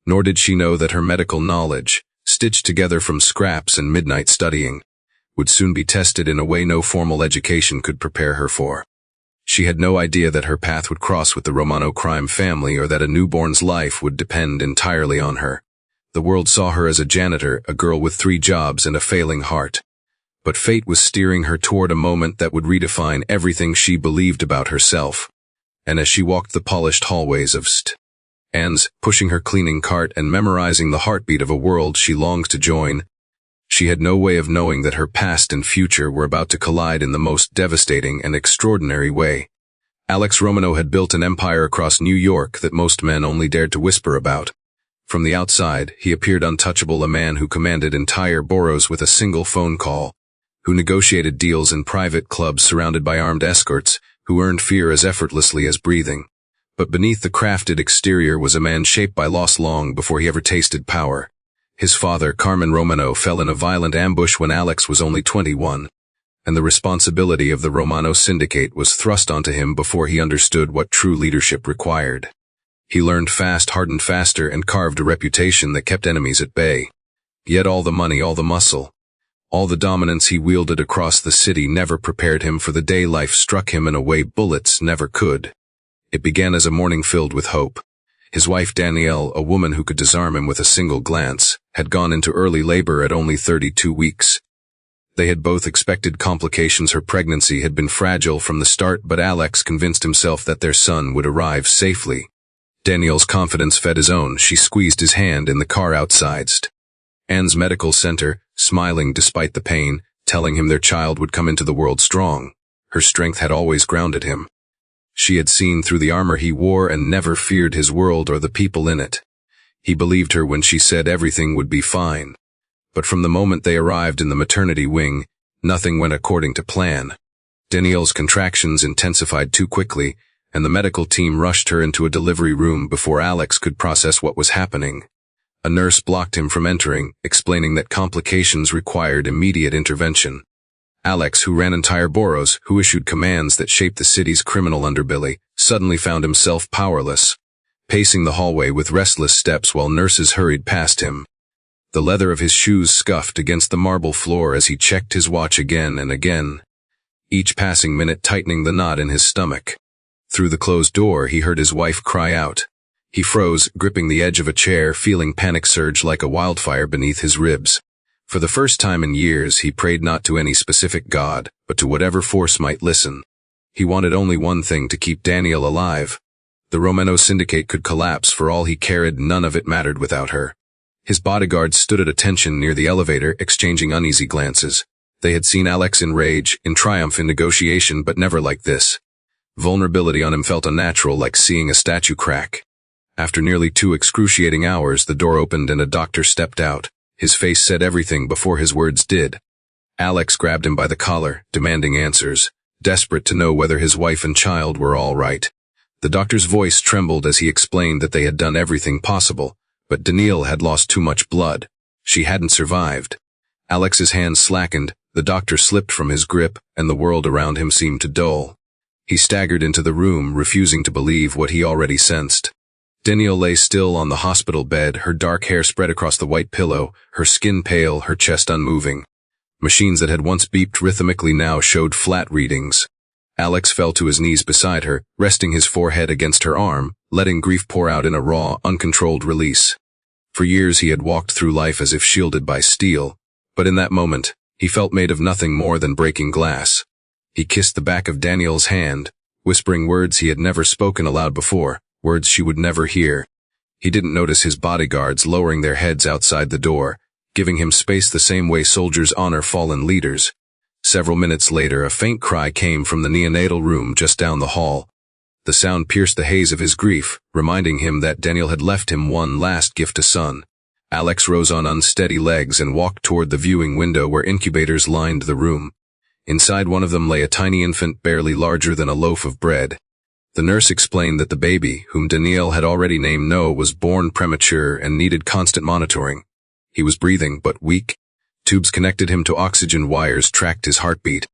Nor did she know that her medical knowledge, stitched together from scraps and midnight studying, would soon be tested in a way no formal education could prepare her for. She had no idea that her path would cross with the Romano crime family, or that a newborn's life would depend entirely on her. The world saw her as a janitor, a girl with 3 jobs and a failing heart. But fate was steering her toward a moment that would redefine everything she believed about herself. And as she walked the polished hallways of St. Anne's, pushing her cleaning cart and memorizing the heartbeat of a world she longed to join, she had no way of knowing that her past and future were about to collide in the most devastating and extraordinary way. Alex Romano had built an empire across New York that most men only dared to whisper about. From the outside, he appeared untouchable, a man who commanded entire boroughs with a single phone call, who negotiated deals in private clubs surrounded by armed escorts, who earned fear as effortlessly as breathing. But beneath the crafted exterior was a man shaped by loss long before he ever tasted power. His father, Carmen Romano, fell in a violent ambush when Alex was only 21, and the responsibility of the Romano syndicate was thrust onto him before he understood what true leadership required. He learned fast, hardened faster, and carved a reputation that kept enemies at bay. Yet all the money, all the muscle, all the dominance he wielded across the city never prepared him for the day life struck him in a way bullets never could. It began as a morning filled with hope. His wife Danielle, a woman who could disarm him with a single glance, had gone into early labor at only 32 weeks. They had both expected complications. Her pregnancy had been fragile from the start, but Alex convinced himself that their son would arrive safely. Danielle's confidence fed his own. She squeezed his hand in the car outside Anne's medical center, smiling despite the pain, telling him their child would come into the world strong. Her strength had always grounded him. She had seen through the armor he wore and never feared his world or the people in it. He believed her when she said everything would be fine. But from the moment they arrived in the maternity wing, nothing went according to plan. Danielle's contractions intensified too quickly, and the medical team rushed her into a delivery room before Alex could process what was happening. A nurse blocked him from entering, explaining that complications required immediate intervention. Alex, who ran entire boroughs, who issued commands that shaped the city's criminal underbelly, suddenly found himself powerless, pacing the hallway with restless steps while nurses hurried past him. The leather of his shoes scuffed against the marble floor as he checked his watch again and again, each passing minute tightening the knot in his stomach. Through the closed door, he heard his wife cry out. He froze, gripping the edge of a chair, feeling panic surge like a wildfire beneath his ribs. For the first time in years, he prayed not to any specific god, but to whatever force might listen. He wanted only one thing: to keep Danielle alive. The Romano syndicate could collapse for all he cared, none of it mattered without her. His bodyguards stood at attention near the elevator, exchanging uneasy glances. They had seen Alex in rage, in triumph, in negotiation, but never like this. Vulnerability on him felt unnatural, like seeing a statue crack. After nearly 2 excruciating hours, the door opened and a doctor stepped out. His face said everything before his words did. Alex grabbed him by the collar, demanding answers, desperate to know whether his wife and child were all right. The doctor's voice trembled as he explained that they had done everything possible, but Danielle had lost too much blood. She hadn't survived. Alex's hands slackened, the doctor slipped from his grip, and the world around him seemed to dull. He staggered into the room, refusing to believe what he already sensed. Danielle lay still on the hospital bed, her dark hair spread across the white pillow, her skin pale, her chest unmoving. Machines that had once beeped rhythmically now showed flat readings. Alex fell to his knees beside her, resting his forehead against her arm, letting grief pour out in a raw, uncontrolled release. For years he had walked through life as if shielded by steel, but in that moment, he felt made of nothing more than breaking glass. He kissed the back of Danielle's hand, whispering words he had never spoken aloud before, words she would never hear. He didn't notice his bodyguards lowering their heads outside the door, giving him space the same way soldiers honor fallen leaders. Several minutes later, a faint cry came from the neonatal room just down the hall. The sound pierced the haze of his grief, reminding him that Danielle had left him one last gift, a son. Alex rose on unsteady legs and walked toward the viewing window where incubators lined the room. Inside one of them lay a tiny infant barely larger than a loaf of bread. The nurse explained that the baby, whom Danielle had already named Noah, was born premature and needed constant monitoring. He was breathing, but weak. Tubes connected him to oxygen wires tracked his heartbeat.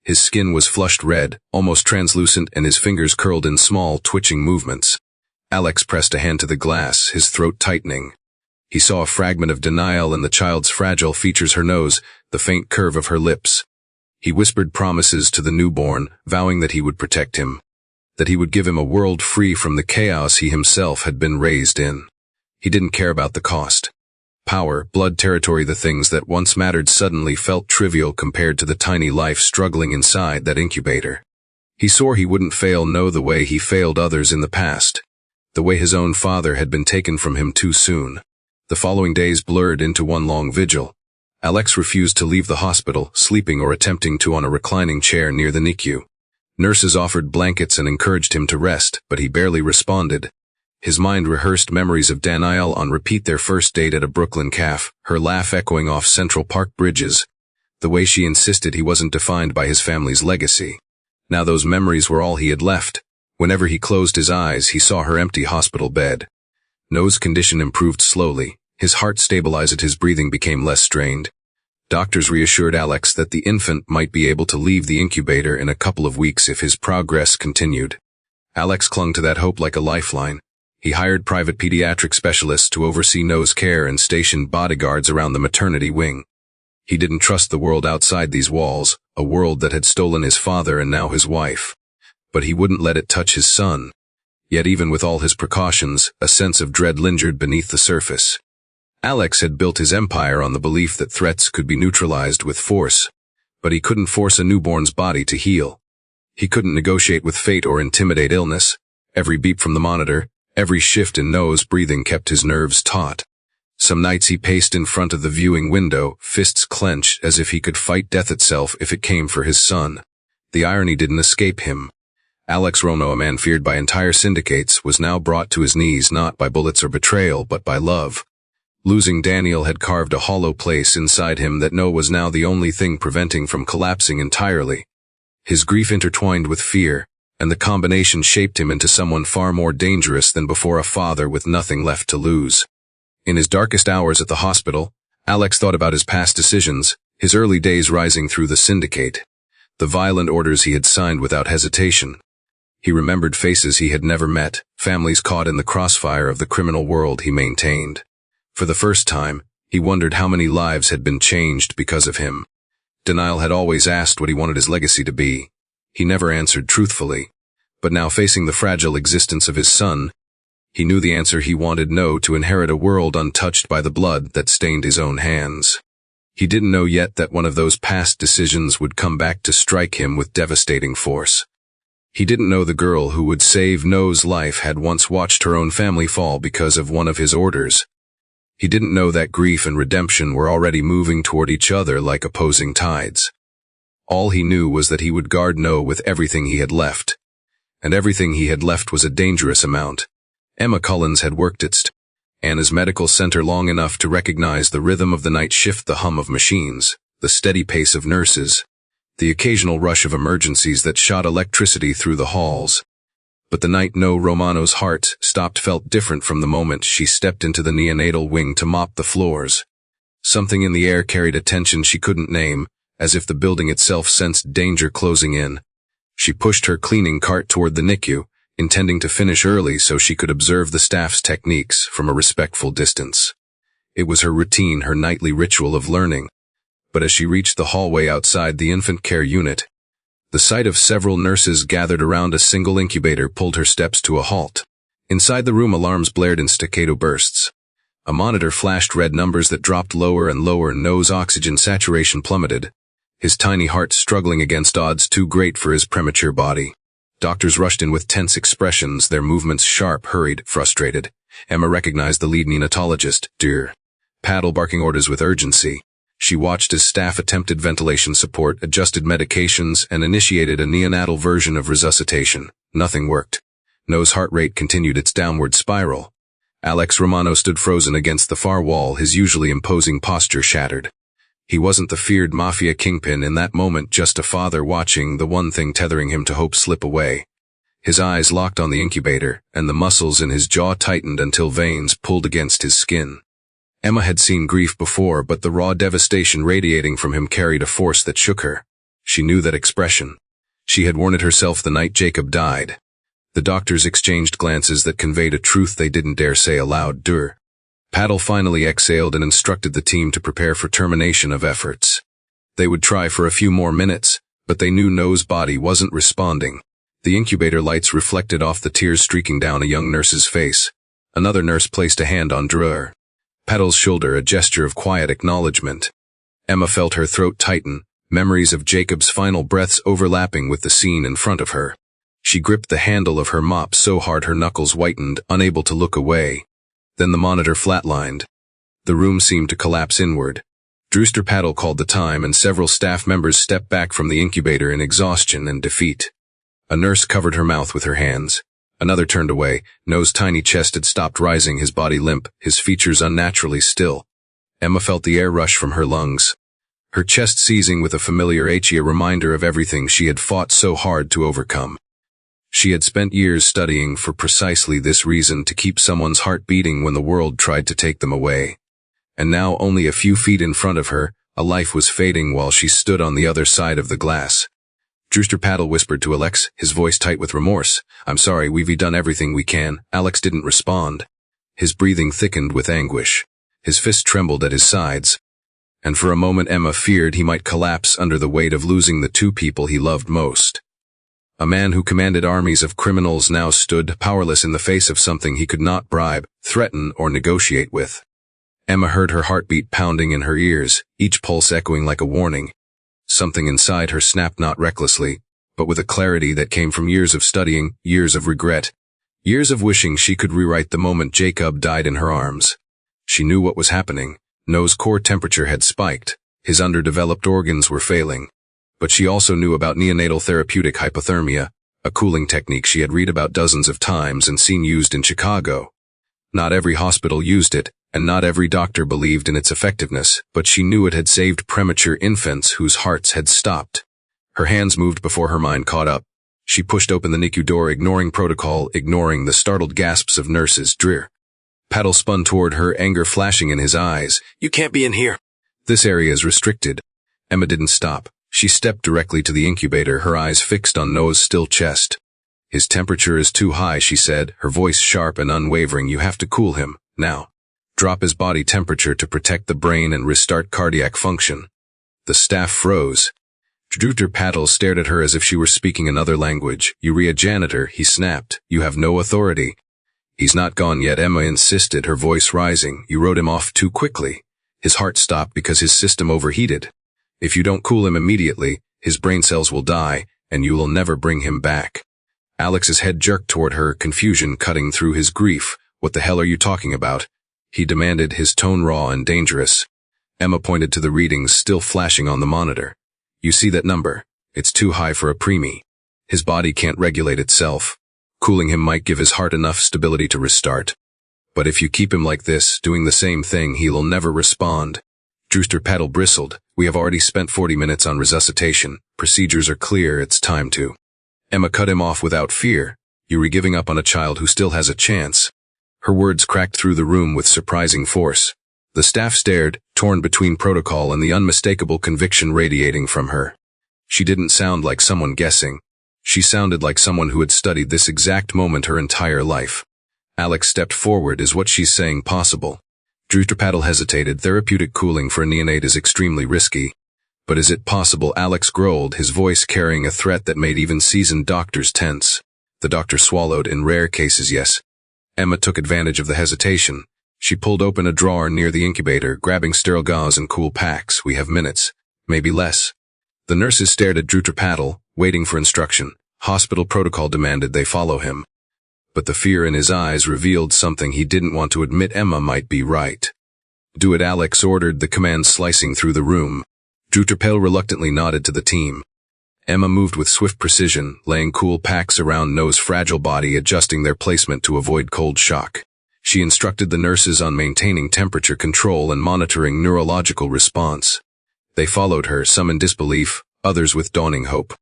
His skin was flushed red, almost translucent, and his fingers curled in small, twitching movements. Alex pressed a hand to the glass, his throat tightening. He saw a fragment of Danielle in the child's fragile features, her nose, the faint curve of her lips. He whispered promises to the newborn, vowing that he would protect him, that he would give him a world free from the chaos he himself had been raised in. He didn't care about the cost. Power, blood, territory, the things that once mattered suddenly felt trivial compared to the tiny life struggling inside that incubator. He swore he wouldn't fail No the way he failed others in the past, the way his own father had been taken from him too soon. The following days blurred into one long vigil. Alex refused to leave the hospital, sleeping or attempting to on a reclining chair near the NICU. Nurses offered blankets and encouraged him to rest, but he barely responded. His mind rehearsed memories of Danielle on repeat, their first date at a Brooklyn cafe, her laugh echoing off Central Park bridges, the way she insisted he wasn't defined by his family's legacy. Now those memories were all he had left. Whenever he closed his eyes, he saw her empty hospital bed. Noah's condition improved slowly. His heart stabilized, his breathing became less strained. Doctors reassured Alex that the infant might be able to leave the incubator in a couple of weeks if his progress continued. Alex clung to that hope like a lifeline. He hired private pediatric specialists to oversee Noah's care and stationed bodyguards around the maternity wing. He didn't trust the world outside these walls, a world that had stolen his father and now his wife. But he wouldn't let it touch his son. Yet even with all his precautions, a sense of dread lingered beneath the surface. Alex had built his empire on the belief that threats could be neutralized with force, but he couldn't force a newborn's body to heal. He couldn't negotiate with fate or intimidate illness. Every beep from the monitor, every shift in Noah's breathing kept his nerves taut. Some nights he paced in front of the viewing window, fists clenched as if he could fight death itself if it came for his son. The irony didn't escape him. Alex Rono, a man feared by entire syndicates, was now brought to his knees not by bullets or betrayal, but by love. Losing Danielle had carved a hollow place inside him that Noah was now the only thing preventing from collapsing entirely. His grief intertwined with fear, and the combination shaped him into someone far more dangerous than before, a father with nothing left to lose. In his darkest hours at the hospital, Alex thought about his past decisions, his early days rising through the syndicate, the violent orders he had signed without hesitation. He remembered faces he had never met, families caught in the crossfire of the criminal world he maintained. For the first time, He wondered how many lives had been changed because of him. Denial had always asked what he wanted his legacy to be. He never answered truthfully. But now facing the fragile existence of his son, he knew the answer he wanted: no, to inherit a world untouched by the blood that stained his own hands. He didn't know yet that one of those past decisions would come back to strike him with devastating force. He didn't know the girl who would save No's life had once watched her own family fall because of one of his orders. He didn't know that grief and redemption were already moving toward each other like opposing tides. All he knew was that he would guard No with everything he had left. And everything he had left was a dangerous amount. Emma Cullens had worked at Anna's medical center long enough to recognize the rhythm of the night shift, the hum of machines, the steady pace of nurses, the occasional rush of emergencies that shot electricity through the halls. But the night No Romano's heart stopped felt different from the moment she stepped into the neonatal wing to mop the floors. Something in the air carried a tension she couldn't name, as if the building itself sensed danger closing in. She pushed her cleaning cart toward the NICU, intending to finish early so she could observe the staff's techniques from a respectful distance. It was her routine, her nightly ritual of learning. But as she reached the hallway outside the infant care unit, the sight of several nurses gathered around a single incubator pulled her steps to a halt. Inside the room, alarms blared in staccato bursts. A monitor flashed red numbers that dropped lower and lower. No's oxygen saturation plummeted, his tiny heart struggling against odds too great for his premature body. Doctors rushed in with tense expressions, their movements sharp, hurried, frustrated. Emma recognized the lead neonatologist, Dr. Paddle, barking orders with urgency. She watched as staff attempted ventilation support, adjusted medications, and initiated a neonatal version of resuscitation. Nothing worked. No's heart rate continued its downward spiral. Alex Romano stood frozen against the far wall, his usually imposing posture shattered. He wasn't the feared Mafia kingpin in that moment, just a father watching the one thing tethering him to hope slip away. His eyes locked on the incubator, and the muscles in his jaw tightened until veins pulled against his skin. Emma had seen grief before, but the raw devastation radiating from him carried a force that shook her. She knew that expression. She had worn it herself the night Jacob died. The doctors exchanged glances that conveyed a truth they didn't dare say aloud. Dr. Paddle finally exhaled and instructed the team to prepare for termination of efforts. They would try for a few more minutes, but they knew No's body wasn't responding. The incubator lights reflected off the tears streaking down a young nurse's face. Another nurse placed a hand on Dr. Paddle's shoulder, a gesture of quiet acknowledgement. Emma felt her throat tighten, memories of Jacob's final breaths overlapping with the scene in front of her. She gripped the handle of her mop so hard her knuckles whitened, unable to look away. Then the monitor flatlined. The room seemed to collapse inward. Dr. Paddle called the time, and several staff members stepped back from the incubator in exhaustion and defeat. A nurse covered her mouth with her hands. Another turned away. No's tiny chest had stopped rising, his body limp, his features unnaturally still. Emma felt the air rush from her lungs, her chest seizing with a familiar ache, a reminder of everything she had fought so hard to overcome. She had spent years studying for precisely this reason, to keep someone's heart beating when the world tried to take them away. And now, only a few feet in front of her, a life was fading while she stood on the other side of the glass. Dr. Paddle whispered to Alex, his voice tight with remorse. "I'm sorry, we've done everything we can." Alex didn't respond. His breathing thickened with anguish. His fist trembled at his sides. And for a moment Emma feared he might collapse under the weight of losing the two people he loved most. A man who commanded armies of criminals now stood powerless in the face of something he could not bribe, threaten, or negotiate with. Emma heard her heartbeat pounding in her ears, each pulse echoing like a warning. Something inside her snapped, not recklessly, but with a clarity that came from years of studying, years of regret, years of wishing she could rewrite the moment Jacob died in her arms. She knew what was happening. No's core temperature had spiked. His underdeveloped organs were failing. But she also knew about neonatal therapeutic hypothermia, a cooling technique she had read about dozens of times and seen used in Chicago. Not every hospital used it, and not every doctor believed in its effectiveness, but she knew it had saved premature infants whose hearts had stopped. Her hands moved before her mind caught up. She pushed open the NICU door, ignoring protocol, ignoring the startled gasps of nurses. Dr. Paddle spun toward her, anger flashing in his eyes. "You can't be in here. This area is restricted." Emma didn't stop. She stepped directly to the incubator, her eyes fixed on Noah's still chest. "His temperature is too high," she said, her voice sharp and unwavering. "You have to cool him, now." drop his body temperature to protect the brain and restart cardiac function. The staff froze. Dr. Patel stared at her as if she were speaking another language. "Urea janitor," he snapped. "You have no authority." "He's not gone yet," Emma insisted, her voice rising. "You wrote him off too quickly. His heart stopped because his system overheated. If you don't cool him immediately, his brain cells will die, and you will never bring him back." Alex's head jerked toward her, confusion cutting through his grief. "What the hell are you talking about?" he demanded, his tone raw and dangerous. Emma pointed to the readings still flashing on the monitor. "You see that number? It's too high for a preemie. His body can't regulate itself. Cooling him might give his heart enough stability to restart. But if you keep him like this, doing the same thing, he'll never respond." Drewster Patel bristled. "We have already spent 40 minutes on resuscitation. Procedures are clear, it's time to." Emma cut him off without fear. "You're giving up on a child who still has a chance." Her words cracked through the room with surprising force. The staff stared, torn between protocol and the unmistakable conviction radiating from her. She didn't sound like someone guessing. She sounded like someone who had studied this exact moment her entire life. Alex stepped forward. "Is what she's saying possible?" Drewster Patel hesitated. "Therapeutic cooling for a neonate is extremely risky." "But is it possible?" Alex growled, his voice carrying a threat that made even seasoned doctors tense. The doctor swallowed. "In rare cases, yes." Emma took advantage of the hesitation. She pulled open a drawer near the incubator, grabbing sterile gauze and cool packs. "We have minutes, maybe less." The nurses stared at Drewster Patel, waiting for instruction. Hospital protocol demanded they follow him. But the fear in his eyes revealed something he didn't want to admit. Emma might be right. "Do it," Alex ordered, the command slicing through the room. Drewster Patel reluctantly nodded to the team. Emma moved with swift precision, laying cool packs around No's fragile body, adjusting their placement to avoid cold shock. She instructed the nurses on maintaining temperature control and monitoring neurological response. They followed her, some in disbelief, others with dawning hope.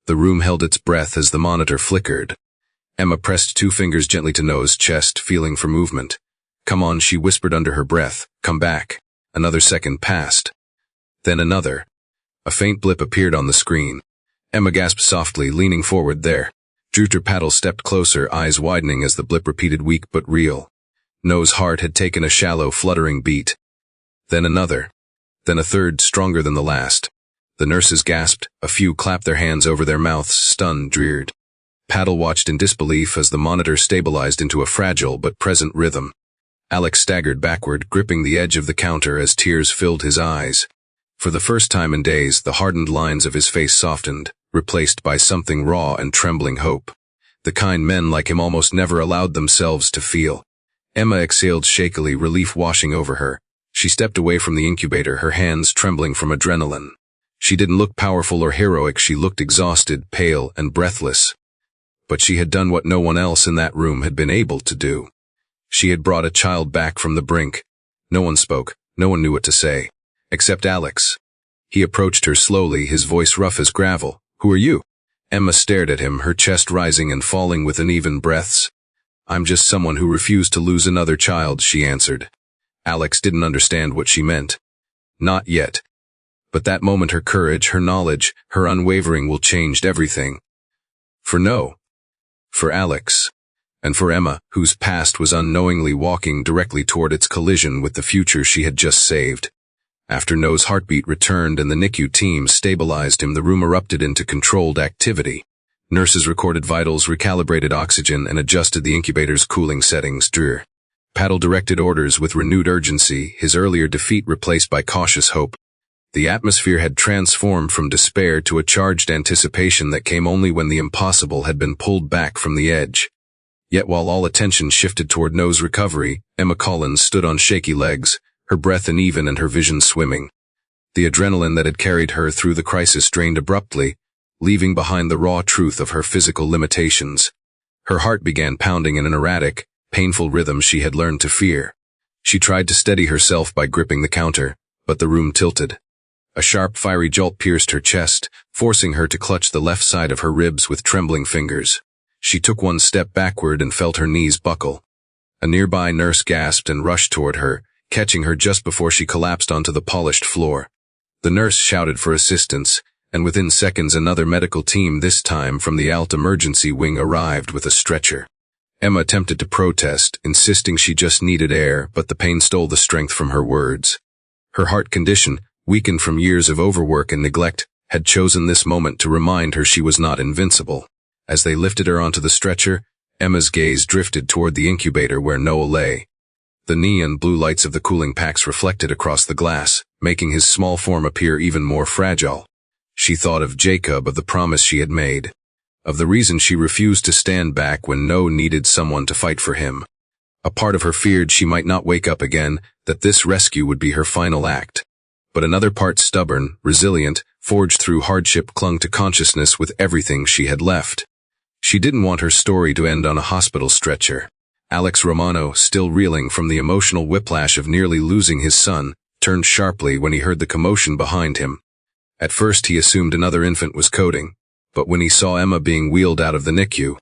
The room held its breath as the monitor flickered. Emma pressed 2 fingers gently to No's chest, feeling for movement. "Come on," she whispered under her breath. "Come back." Another second passed. Then another. A faint blip appeared on the screen. Emma gasped softly, leaning forward. "There." Drewster Patel stepped closer, eyes widening as the blip repeated, weak but real. No's heart had taken a shallow, fluttering beat. Then another. Then a third, stronger than the last. The nurses gasped, a few clapped their hands over their mouths, stunned, dreared. Patel watched in disbelief as the monitor stabilized into a fragile but present rhythm. Alex staggered backward, gripping the edge of the counter as tears filled his eyes. For the first time in days, the hardened lines of his face softened, replaced by something raw and trembling hope. The kind men like him almost never allowed themselves to feel. Emma exhaled shakily, relief washing over her. She stepped away from the incubator, her hands trembling from adrenaline. She didn't look powerful or heroic, she looked exhausted, pale, and breathless. But she had done what no one else in that room had been able to do. She had brought a child back from the brink. No one spoke, no one knew what to say. Except Alex. He approached her slowly, his voice rough as gravel. "Who are you?" Emma stared at him, her chest rising and falling with uneven breaths. "I'm just someone who refused to lose another child," she answered. Alex didn't understand what she meant. Not yet. But that moment her courage, her knowledge, her unwavering will changed everything. For No. For Alex. And for Emma, whose past was unknowingly walking directly toward its collision with the future she had just saved. After No's heartbeat returned and the NICU team stabilized him, the room erupted into controlled activity. Nurses recorded vitals, recalibrated oxygen, and adjusted the incubator's cooling settings. Patel directed orders with renewed urgency, his earlier defeat replaced by cautious hope. The atmosphere had transformed from despair to a charged anticipation that came only when the impossible had been pulled back from the edge. Yet while all attention shifted toward No's recovery, Emma Collins stood on shaky legs, her breath uneven and her vision swimming. The adrenaline that had carried her through the crisis drained abruptly, leaving behind the raw truth of her physical limitations. Her heart began pounding in an erratic, painful rhythm she had learned to fear. She tried to steady herself by gripping the counter, but the room tilted. A sharp, fiery jolt pierced her chest, forcing her to clutch the left side of her ribs with trembling fingers. She took one step backward and felt her knees buckle. A nearby nurse gasped and rushed toward her, catching her just before she collapsed onto the polished floor. The nurse shouted for assistance, and within seconds another medical team, this time from the ALT emergency wing, arrived with a stretcher. Emma attempted to protest, insisting she just needed air, but the pain stole the strength from her words. Her heart condition, weakened from years of overwork and neglect, had chosen this moment to remind her she was not invincible. As they lifted her onto the stretcher, Emma's gaze drifted toward the incubator where Noah lay. The neon blue lights of the cooling packs reflected across the glass, making his small form appear even more fragile. She thought of Jacob, of the promise she had made, of the reason she refused to stand back when Noah needed someone to fight for him. A part of her feared she might not wake up again, that this rescue would be her final act. But another part, stubborn, resilient, forged through hardship, clung to consciousness with everything she had left. She didn't want her story to end on a hospital stretcher. Alex Romano, still reeling from the emotional whiplash of nearly losing his son, turned sharply when he heard the commotion behind him. At first he assumed another infant was coding, but when he saw Emma being wheeled out of the NICU,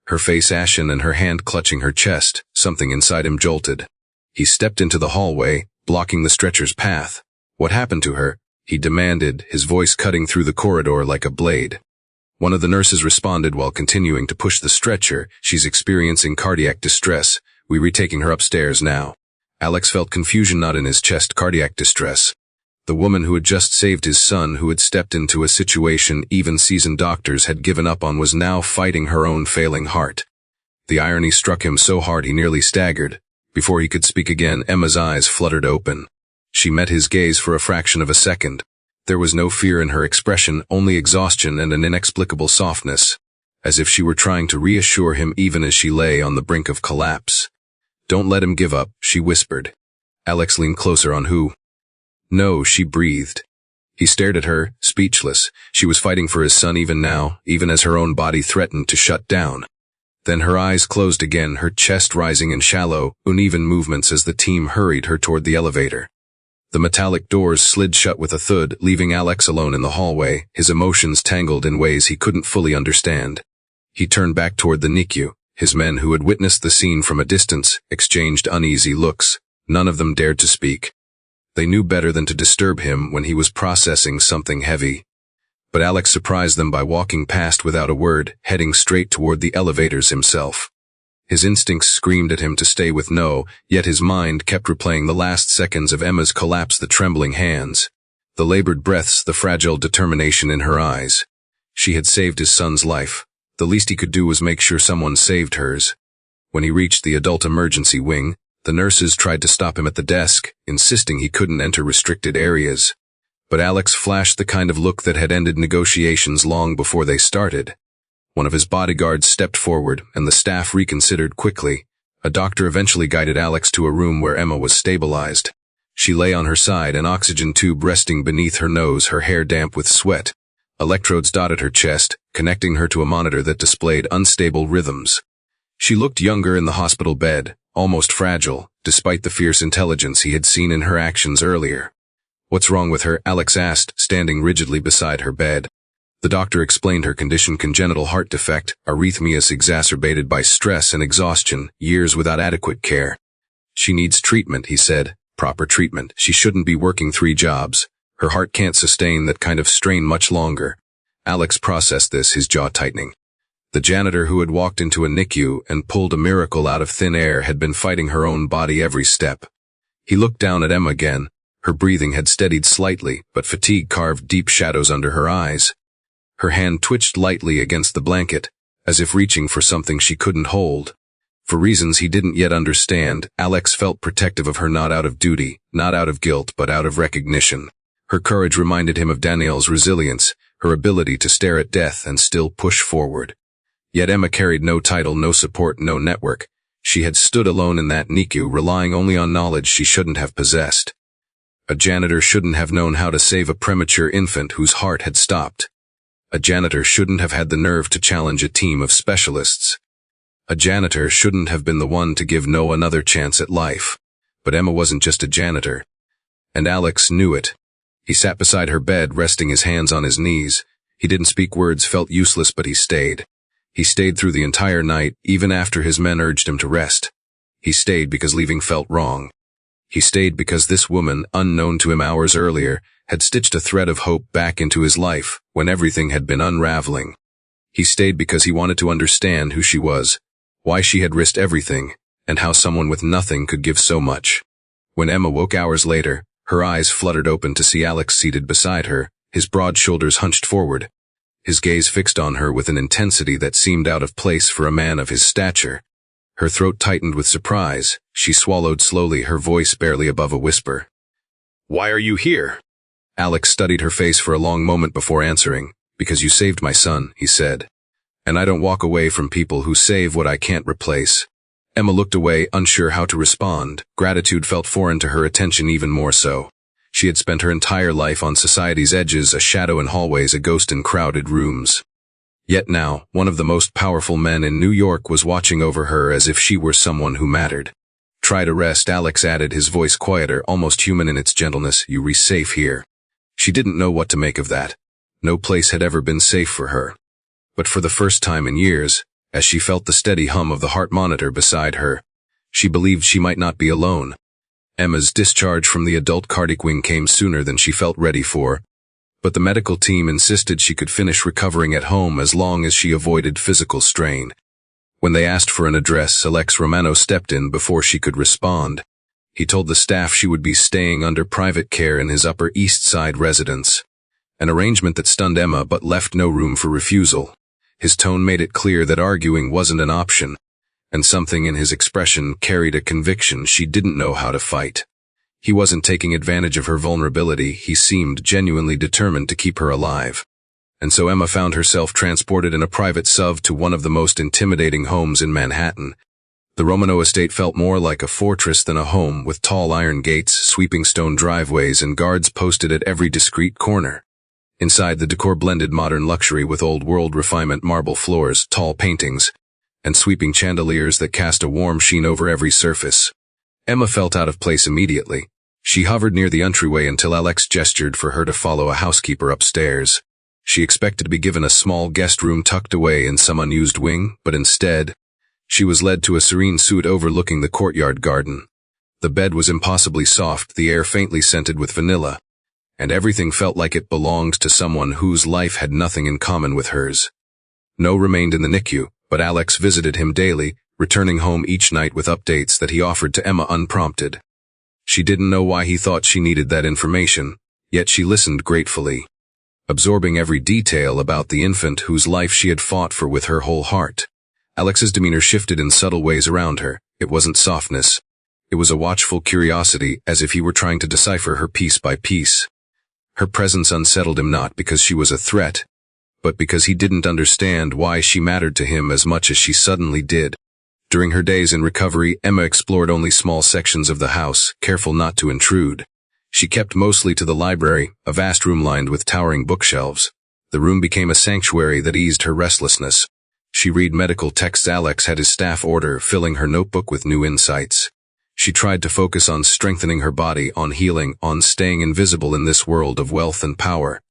her face ashen and her hand clutching her chest, something inside him jolted. He stepped into the hallway, blocking the stretcher's path. "What happened to her?" he demanded, his voice cutting through the corridor like a blade. One of the nurses responded while continuing to push the stretcher. "She's experiencing cardiac distress. We're retaking her upstairs now." Alex felt confusion not in his chest. Cardiac distress. The woman who had just saved his son, who had stepped into a situation even seasoned doctors had given up on, was now fighting her own failing heart. The irony struck him so hard he nearly staggered. Before he could speak again, Emma's eyes fluttered open. She met his gaze for a fraction of a second. There was no fear in her expression, only exhaustion and an inexplicable softness, as if she were trying to reassure him even as she lay on the brink of collapse. "Don't let him give up," she whispered. Alex leaned closer. "On who?" "No," she breathed. He stared at her, speechless. She was fighting for his son even now, even as her own body threatened to shut down. Then her eyes closed again, her chest rising in shallow, uneven movements as the team hurried her toward the elevator. The metallic doors slid shut with a thud, leaving Alex alone in the hallway, his emotions tangled in ways he couldn't fully understand. He turned back toward the NICU. His men, who had witnessed the scene from a distance, exchanged uneasy looks. None of them dared to speak. They knew better than to disturb him when he was processing something heavy. But Alex surprised them by walking past without a word, heading straight toward the elevators himself. His instincts screamed at him to stay with No, yet his mind kept replaying the last seconds of Emma's collapse, the trembling hands, the labored breaths, the fragile determination in her eyes. She had saved his son's life. The least he could do was make sure someone saved hers. When he reached the adult emergency wing, the nurses tried to stop him at the desk, insisting he couldn't enter restricted areas. But Alex flashed the kind of look that had ended negotiations long before they started. One of his bodyguards stepped forward, and the staff reconsidered quickly. A doctor eventually guided Alex to a room where Emma was stabilized. She lay on her side, an oxygen tube resting beneath her nose, her hair damp with sweat. Electrodes dotted her chest, connecting her to a monitor that displayed unstable rhythms. She looked younger in the hospital bed, almost fragile, despite the fierce intelligence he had seen in her actions earlier. "What's wrong with her?" Alex asked, standing rigidly beside her bed. The doctor explained her condition: congenital heart defect, arrhythmias exacerbated by stress and exhaustion, years without adequate care. "She needs treatment," he said. "Proper treatment. She shouldn't be working 3 jobs. Her heart can't sustain that kind of strain much longer." Alex processed this, his jaw tightening. The janitor who had walked into a NICU and pulled a miracle out of thin air had been fighting her own body every step. He looked down at Emma again. Her breathing had steadied slightly, but fatigue carved deep shadows under her eyes. Her hand twitched lightly against the blanket, as if reaching for something she couldn't hold. For reasons he didn't yet understand, Alex felt protective of her, not out of duty, not out of guilt, but out of recognition. Her courage reminded him of Danielle's resilience, her ability to stare at death and still push forward. Yet Emma carried no title, no support, no network. She had stood alone in that NICU, relying only on knowledge she shouldn't have possessed. A janitor shouldn't have known how to save a premature infant whose heart had stopped. A janitor shouldn't have had the nerve to challenge a team of specialists. A janitor shouldn't have been the one to give No another chance at life. But Emma wasn't just a janitor. And Alex knew it. He sat beside her bed, resting his hands on his knees. He didn't speak words, felt useless, but he stayed. He stayed through the entire night, even after his men urged him to rest. He stayed because leaving felt wrong. He stayed because this woman, unknown to him hours earlier, had stitched a thread of hope back into his life when everything had been unraveling. He stayed because he wanted to understand who she was, why she had risked everything, and how someone with nothing could give so much. When Emma woke hours later, her eyes fluttered open to see Alex seated beside her, his broad shoulders hunched forward, his gaze fixed on her with an intensity that seemed out of place for a man of his stature. Her throat tightened with surprise. She swallowed slowly, her voice barely above a whisper. "Why are you here?" Alex studied her face for a long moment before answering. "Because you saved my son," he said. "And I don't walk away from people who save what I can't replace." Emma looked away, unsure how to respond. Gratitude felt foreign to her, attention even more so. She had spent her entire life on society's edges, a shadow in hallways, a ghost in crowded rooms. Yet now, one of the most powerful men in New York was watching over her as if she were someone who mattered. "Try to rest," Alex added, his voice quieter, almost human in its gentleness. "You're safe here." She didn't know what to make of that. No place had ever been safe for her. But for the first time in years, as she felt the steady hum of the heart monitor beside her, she believed she might not be alone. Emma's discharge from the adult cardiac wing came sooner than she felt ready for, but the medical team insisted she could finish recovering at home as long as she avoided physical strain. When they asked for an address, Alex Romano stepped in before she could respond. He told the staff she would be staying under private care in his Upper East Side residence, an arrangement that stunned Emma but left no room for refusal. His tone made it clear that arguing wasn't an option, and something in his expression carried a conviction she didn't know how to fight. He wasn't taking advantage of her vulnerability, he seemed genuinely determined to keep her alive. And so Emma found herself transported in a private SUV to one of the most intimidating homes in Manhattan. The Romano estate felt more like a fortress than a home, with tall iron gates, sweeping stone driveways, and guards posted at every discreet corner. Inside, the decor blended modern luxury with old-world refinement, marble floors, tall paintings, and sweeping chandeliers that cast a warm sheen over every surface. Emma felt out of place immediately. She hovered near the entryway until Alex gestured for her to follow a housekeeper upstairs. She expected to be given a small guest room tucked away in some unused wing, but instead, she was led to a serene suite overlooking the courtyard garden. The bed was impossibly soft, the air faintly scented with vanilla, and everything felt like it belonged to someone whose life had nothing in common with hers. No remained in the NICU, but Alex visited him daily, returning home each night with updates that he offered to Emma unprompted. She didn't know why he thought she needed that information, yet she listened gratefully, absorbing every detail about the infant whose life she had fought for with her whole heart. Alex's demeanor shifted in subtle ways around her. It wasn't softness. It was a watchful curiosity, as if he were trying to decipher her piece by piece. Her presence unsettled him, not because she was a threat, but because he didn't understand why she mattered to him as much as she suddenly did. During her days in recovery, Emma explored only small sections of the house, careful not to intrude. She kept mostly to the library, a vast room lined with towering bookshelves. The room became a sanctuary that eased her restlessness. She read medical texts Alex had his staff order, filling her notebook with new insights. She tried to focus on strengthening her body, on healing, on staying invisible in this world of wealth and power.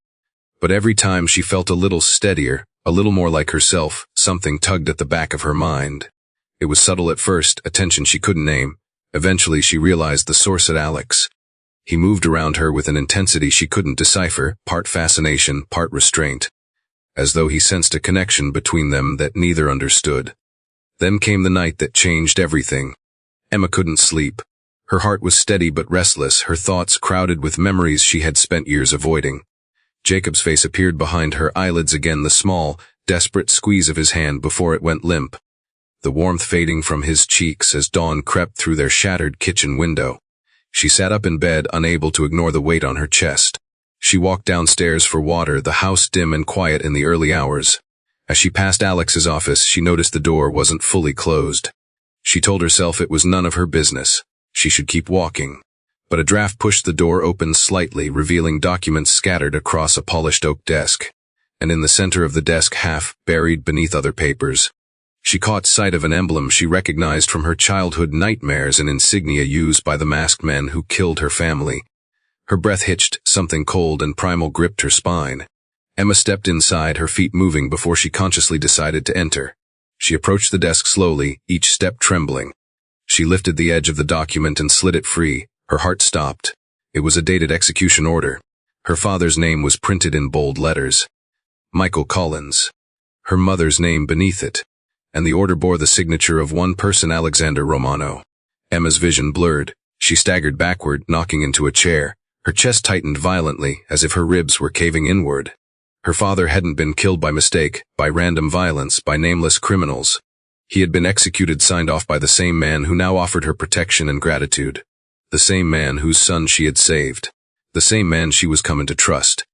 But every time she felt a little steadier, a little more like herself, something tugged at the back of her mind. It was subtle at first, a tension she couldn't name. Eventually she realized the source at Alex. He moved around her with an intensity she couldn't decipher, part fascination, part restraint, as though he sensed a connection between them that neither understood. Then came the night that changed everything. Emma couldn't sleep. Her heart was steady but restless, her thoughts crowded with memories she had spent years avoiding. Jacob's face appeared behind her eyelids again, the small, desperate squeeze of his hand before it went limp, the warmth fading from his cheeks as dawn crept through their shattered kitchen window. She sat up in bed, unable to ignore the weight on her chest. She walked downstairs for water, the house dim and quiet in the early hours. As she passed Alex's office, she noticed the door wasn't fully closed. She told herself it was none of her business. She should keep walking. But a draft pushed the door open slightly, revealing documents scattered across a polished oak desk, and in the center of the desk, half buried beneath other papers, she caught sight of an emblem she recognized from her childhood nightmares, an insignia used by the masked men who killed her family. Her breath hitched, something cold and primal gripped her spine. Emma stepped inside, her feet moving before she consciously decided to enter. She approached the desk slowly, each step trembling. She lifted the edge of the document and slid it free. Her heart stopped. It was a dated execution order. Her father's name was printed in bold letters. Michael Collins. Her mother's name beneath it. and the order bore the signature of one person, Alexander Romano. Emma's vision blurred. She staggered backward, knocking into a chair. Her chest tightened violently, as if her ribs were caving inward. Her father hadn't been killed by mistake, by random violence, by nameless criminals. He had been executed, signed off by the same man who now offered her protection and gratitude. The same man whose son she had saved. The same man she was coming to trust.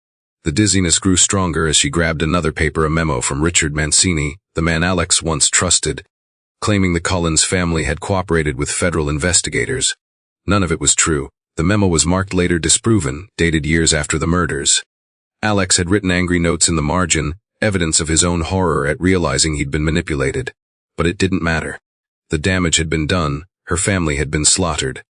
The dizziness grew stronger as she grabbed another paper, a memo from Richard Mancini, the man Alex once trusted, claiming the Collins family had cooperated with federal investigators. None of it was true. The memo was marked later disproven, dated years after the murders. Alex had written angry notes in the margin, evidence of his own horror at realizing he'd been manipulated. But it didn't matter. The damage had been done, her family had been slaughtered.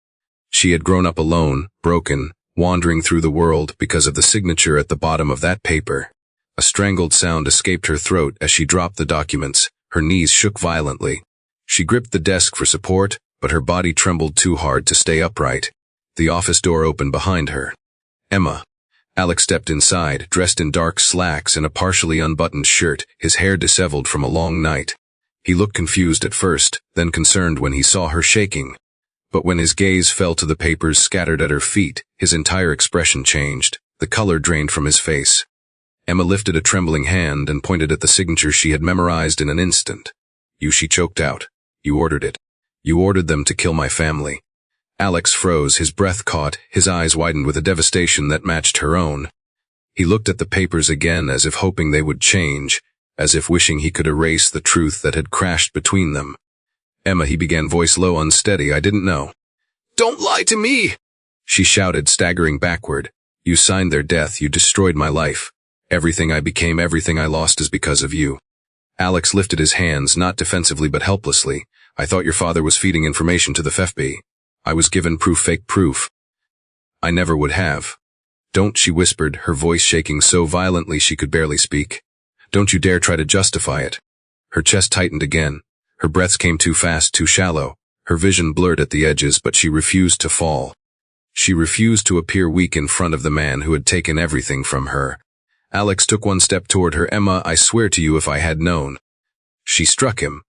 She had grown up alone, broken, wandering through the world because of the signature at the bottom of that paper. A strangled sound escaped her throat as she dropped the documents. Her knees shook violently. She gripped the desk for support, but her body trembled too hard to stay upright. The office door opened behind her. Emma. Alex stepped inside, dressed in dark slacks and a partially unbuttoned shirt, his hair disheveled from a long night. He looked confused at first, then concerned when he saw her shaking. But when his gaze fell to the papers scattered at her feet, his entire expression changed. The color drained from his face. Emma lifted a trembling hand and pointed at the signature she had memorized in an instant. "You," she choked out. "You ordered it. You ordered them to kill my family." Alex froze, his breath caught, his eyes widened with a devastation that matched her own. He looked at the papers again as if hoping they would change, as if wishing he could erase the truth that had crashed between them. "Emma," he began, voice low, unsteady, "I didn't know." "Don't lie to me!" she shouted, staggering backward. "You signed their death, you destroyed my life. Everything I became, everything I lost is because of you." Alex lifted his hands, not defensively but helplessly. "I thought your father was feeding information to the FFB. I was given proof, fake proof. I never would have." "Don't," she whispered, her voice shaking so violently she could barely speak. "Don't you dare try to justify it." Her chest tightened again. Her breaths came too fast, too shallow. Her vision blurred at the edges, but she refused to fall. She refused to appear weak in front of the man who had taken everything from her. Alex took one step toward her. "Emma, I swear to you, if I had known." She struck him.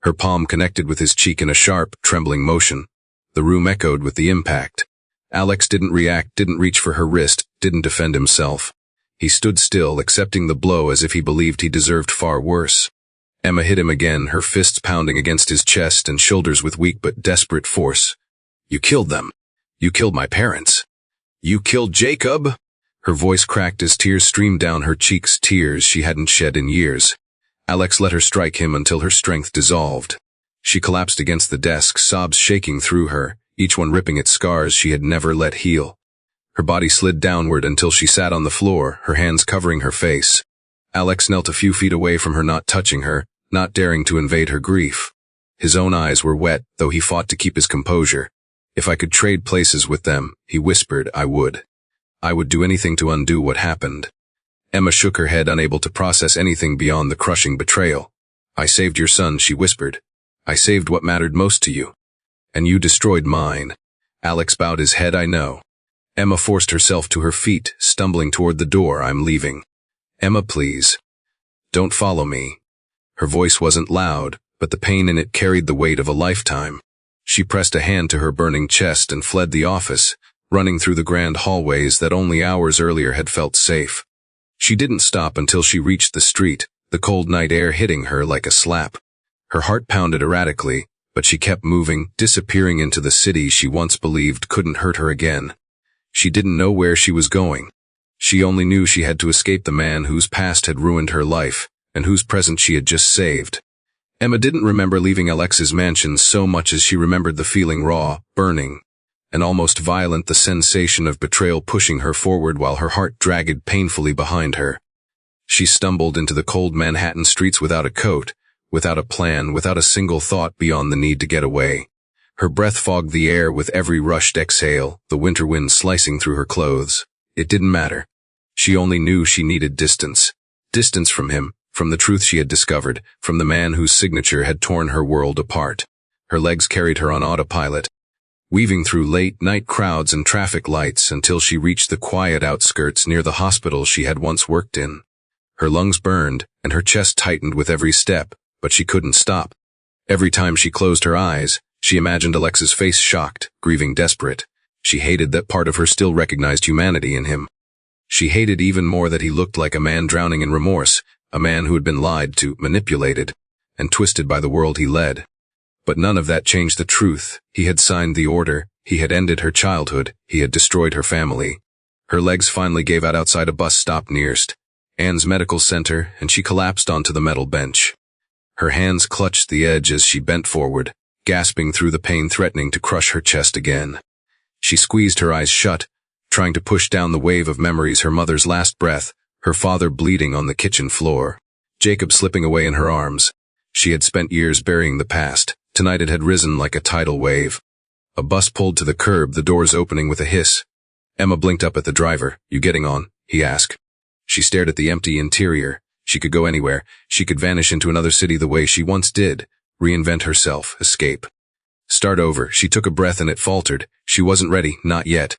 Her palm connected with his cheek in a sharp, trembling motion. The room echoed with the impact. Alex didn't react, didn't reach for her wrist, didn't defend himself. He stood still, accepting the blow as if he believed he deserved far worse. Emma hit him again, her fists pounding against his chest and shoulders with weak but desperate force. "You killed them. You killed my parents. You killed Jacob." Her voice cracked as tears streamed down her cheeks, tears she hadn't shed in years. Alex let her strike him until her strength dissolved. She collapsed against the desk, sobs shaking through her, each one ripping at scars she had never let heal. Her body slid downward until she sat on the floor, her hands covering her face. Alex knelt a few feet away from her, not touching her, not daring to invade her grief. His own eyes were wet, though he fought to keep his composure. "If I could trade places with them," he whispered, "I would. I would do anything to undo what happened." Emma shook her head, unable to process anything beyond the crushing betrayal. "I saved your son," she whispered. "I saved what mattered most to you. And you destroyed mine." Alex bowed his head. "I know." Emma forced herself to her feet, stumbling toward the door. "I'm leaving." "Emma, please. Don't follow me." Her voice wasn't loud, but the pain in it carried the weight of a lifetime. She pressed a hand to her burning chest and fled the office, running through the grand hallways that only hours earlier had felt safe. She didn't stop until she reached the street, the cold night air hitting her like a slap. Her heart pounded erratically, but she kept moving, disappearing into the city she once believed couldn't hurt her again. She didn't know where she was going. She only knew she had to escape the man whose past had ruined her life, and whose present she had just saved. Emma didn't remember leaving Alex's mansion so much as she remembered the feeling, raw, burning, and almost violent, the sensation of betrayal pushing her forward while her heart dragged painfully behind her. She stumbled into the cold Manhattan streets without a coat, without a plan, without a single thought beyond the need to get away. Her breath fogged the air with every rushed exhale, the winter wind slicing through her clothes. It didn't matter. She only knew she needed distance. Distance from him, from the truth she had discovered, from the man whose signature had torn her world apart. Her legs carried her on autopilot, weaving through late-night crowds and traffic lights until she reached the quiet outskirts near the hospital she had once worked in. Her lungs burned, and her chest tightened with every step, but she couldn't stop. Every time she closed her eyes, she imagined Alex's face, shocked, grieving, desperate. She hated that part of her still recognized humanity in him. She hated even more that he looked like a man drowning in remorse, a man who had been lied to, manipulated, and twisted by the world he led. But none of that changed the truth. He had signed the order, he had ended her childhood, he had destroyed her family. Her legs finally gave out outside a bus stop nearest Anne's medical center, and she collapsed onto the metal bench. Her hands clutched the edge as she bent forward, gasping through the pain threatening to crush her chest again. She squeezed her eyes shut, trying to push down the wave of memories, her mother's last breath, her father bleeding on the kitchen floor, Jacob slipping away in her arms. She had spent years burying the past. Tonight it had risen like a tidal wave. A bus pulled to the curb, the doors opening with a hiss. Emma blinked up at the driver. "You getting on?" he asked. She stared at the empty interior. She could go anywhere. She could vanish into another city the way she once did, reinvent herself, escape. Start over. She took a breath and it faltered. She wasn't ready, not yet.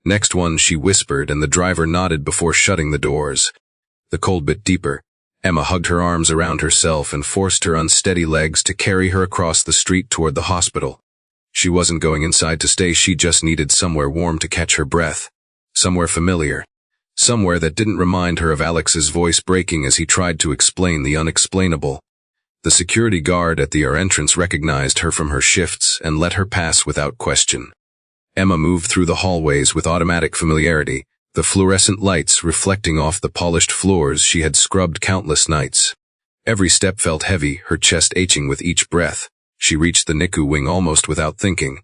"Next one," she whispered, and the driver nodded before shutting the doors. The cold bit deeper. Emma hugged her arms around herself and forced her unsteady legs to carry her across the street toward the hospital. She wasn't going inside to stay, she just needed somewhere warm to catch her breath. Somewhere familiar. Somewhere that didn't remind her of Alex's voice breaking as he tried to explain the unexplainable. The security guard at the entrance recognized her from her shifts and let her pass without question. Emma moved through the hallways with automatic familiarity, the fluorescent lights reflecting off the polished floors she had scrubbed countless nights. Every step felt heavy, her chest aching with each breath. She reached the NICU wing almost without thinking.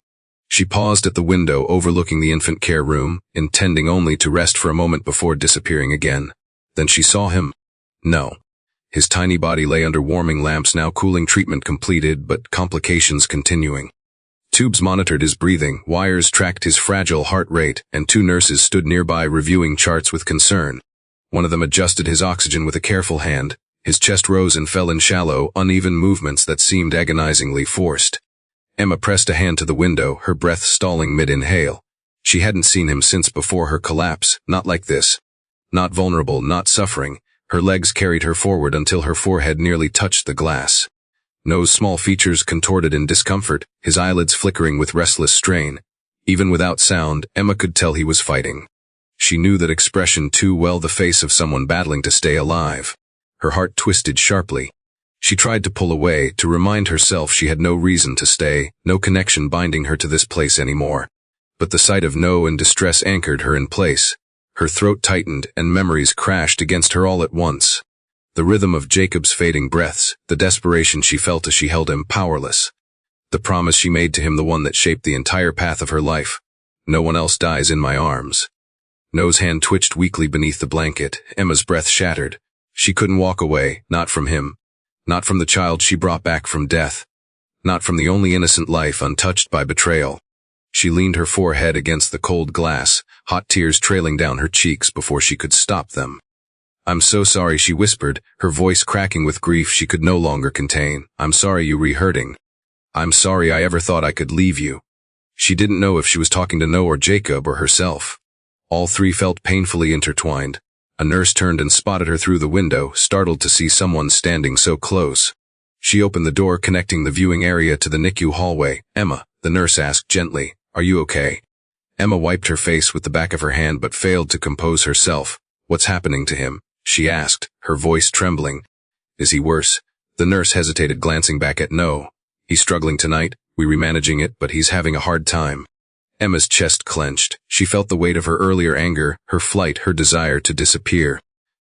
She paused at the window overlooking the infant care room, intending only to rest for a moment before disappearing again. Then she saw him. No. His tiny body lay under warming lamps, now cooling, treatment completed, but complications continuing. Tubes monitored his breathing, wires tracked his fragile heart rate, and 2 nurses stood nearby reviewing charts with concern. One of them adjusted his oxygen with a careful hand. His chest rose and fell in shallow, uneven movements that seemed agonizingly forced. Emma pressed a hand to the window, her breath stalling mid-inhale. She hadn't seen him since before her collapse, not like this. Not vulnerable, not suffering. Her legs carried her forward until her forehead nearly touched the glass. Nose, small features contorted in discomfort, his eyelids flickering with restless strain. Even without sound, Emma could tell he was fighting. She knew that expression too well, the face of someone battling to stay alive. Her heart twisted sharply. She tried to pull away, to remind herself she had no reason to stay, no connection binding her to this place anymore. But the sight of No and distress anchored her in place. Her throat tightened and memories crashed against her all at once. The rhythm of Jacob's fading breaths, the desperation she felt as she held him powerless. The promise she made to him, the one that shaped the entire path of her life. No one else dies in my arms. No's hand twitched weakly beneath the blanket. Emma's breath shattered. She couldn't walk away, not from him. Not from the child she brought back from death. Not from the only innocent life untouched by betrayal. She leaned her forehead against the cold glass, hot tears trailing down her cheeks before she could stop them. "I'm so sorry," she whispered, her voice cracking with grief she could no longer contain. "I'm sorry you re-hurting. I'm sorry I ever thought I could leave you." She didn't know if she was talking to No or Jacob or herself. All three felt painfully intertwined. A nurse turned and spotted her through the window, startled to see someone standing so close. She opened the door connecting the viewing area to the NICU hallway. "Emma," the nurse asked gently, "are you okay?" Emma wiped her face with the back of her hand but failed to compose herself. "What's happening to him?" she asked, her voice trembling. "Is he worse?" The nurse hesitated, glancing back at No. "He's struggling tonight. We're remanaging it, but he's having a hard time." Emma's chest clenched. She felt the weight of her earlier anger, her flight, her desire to disappear.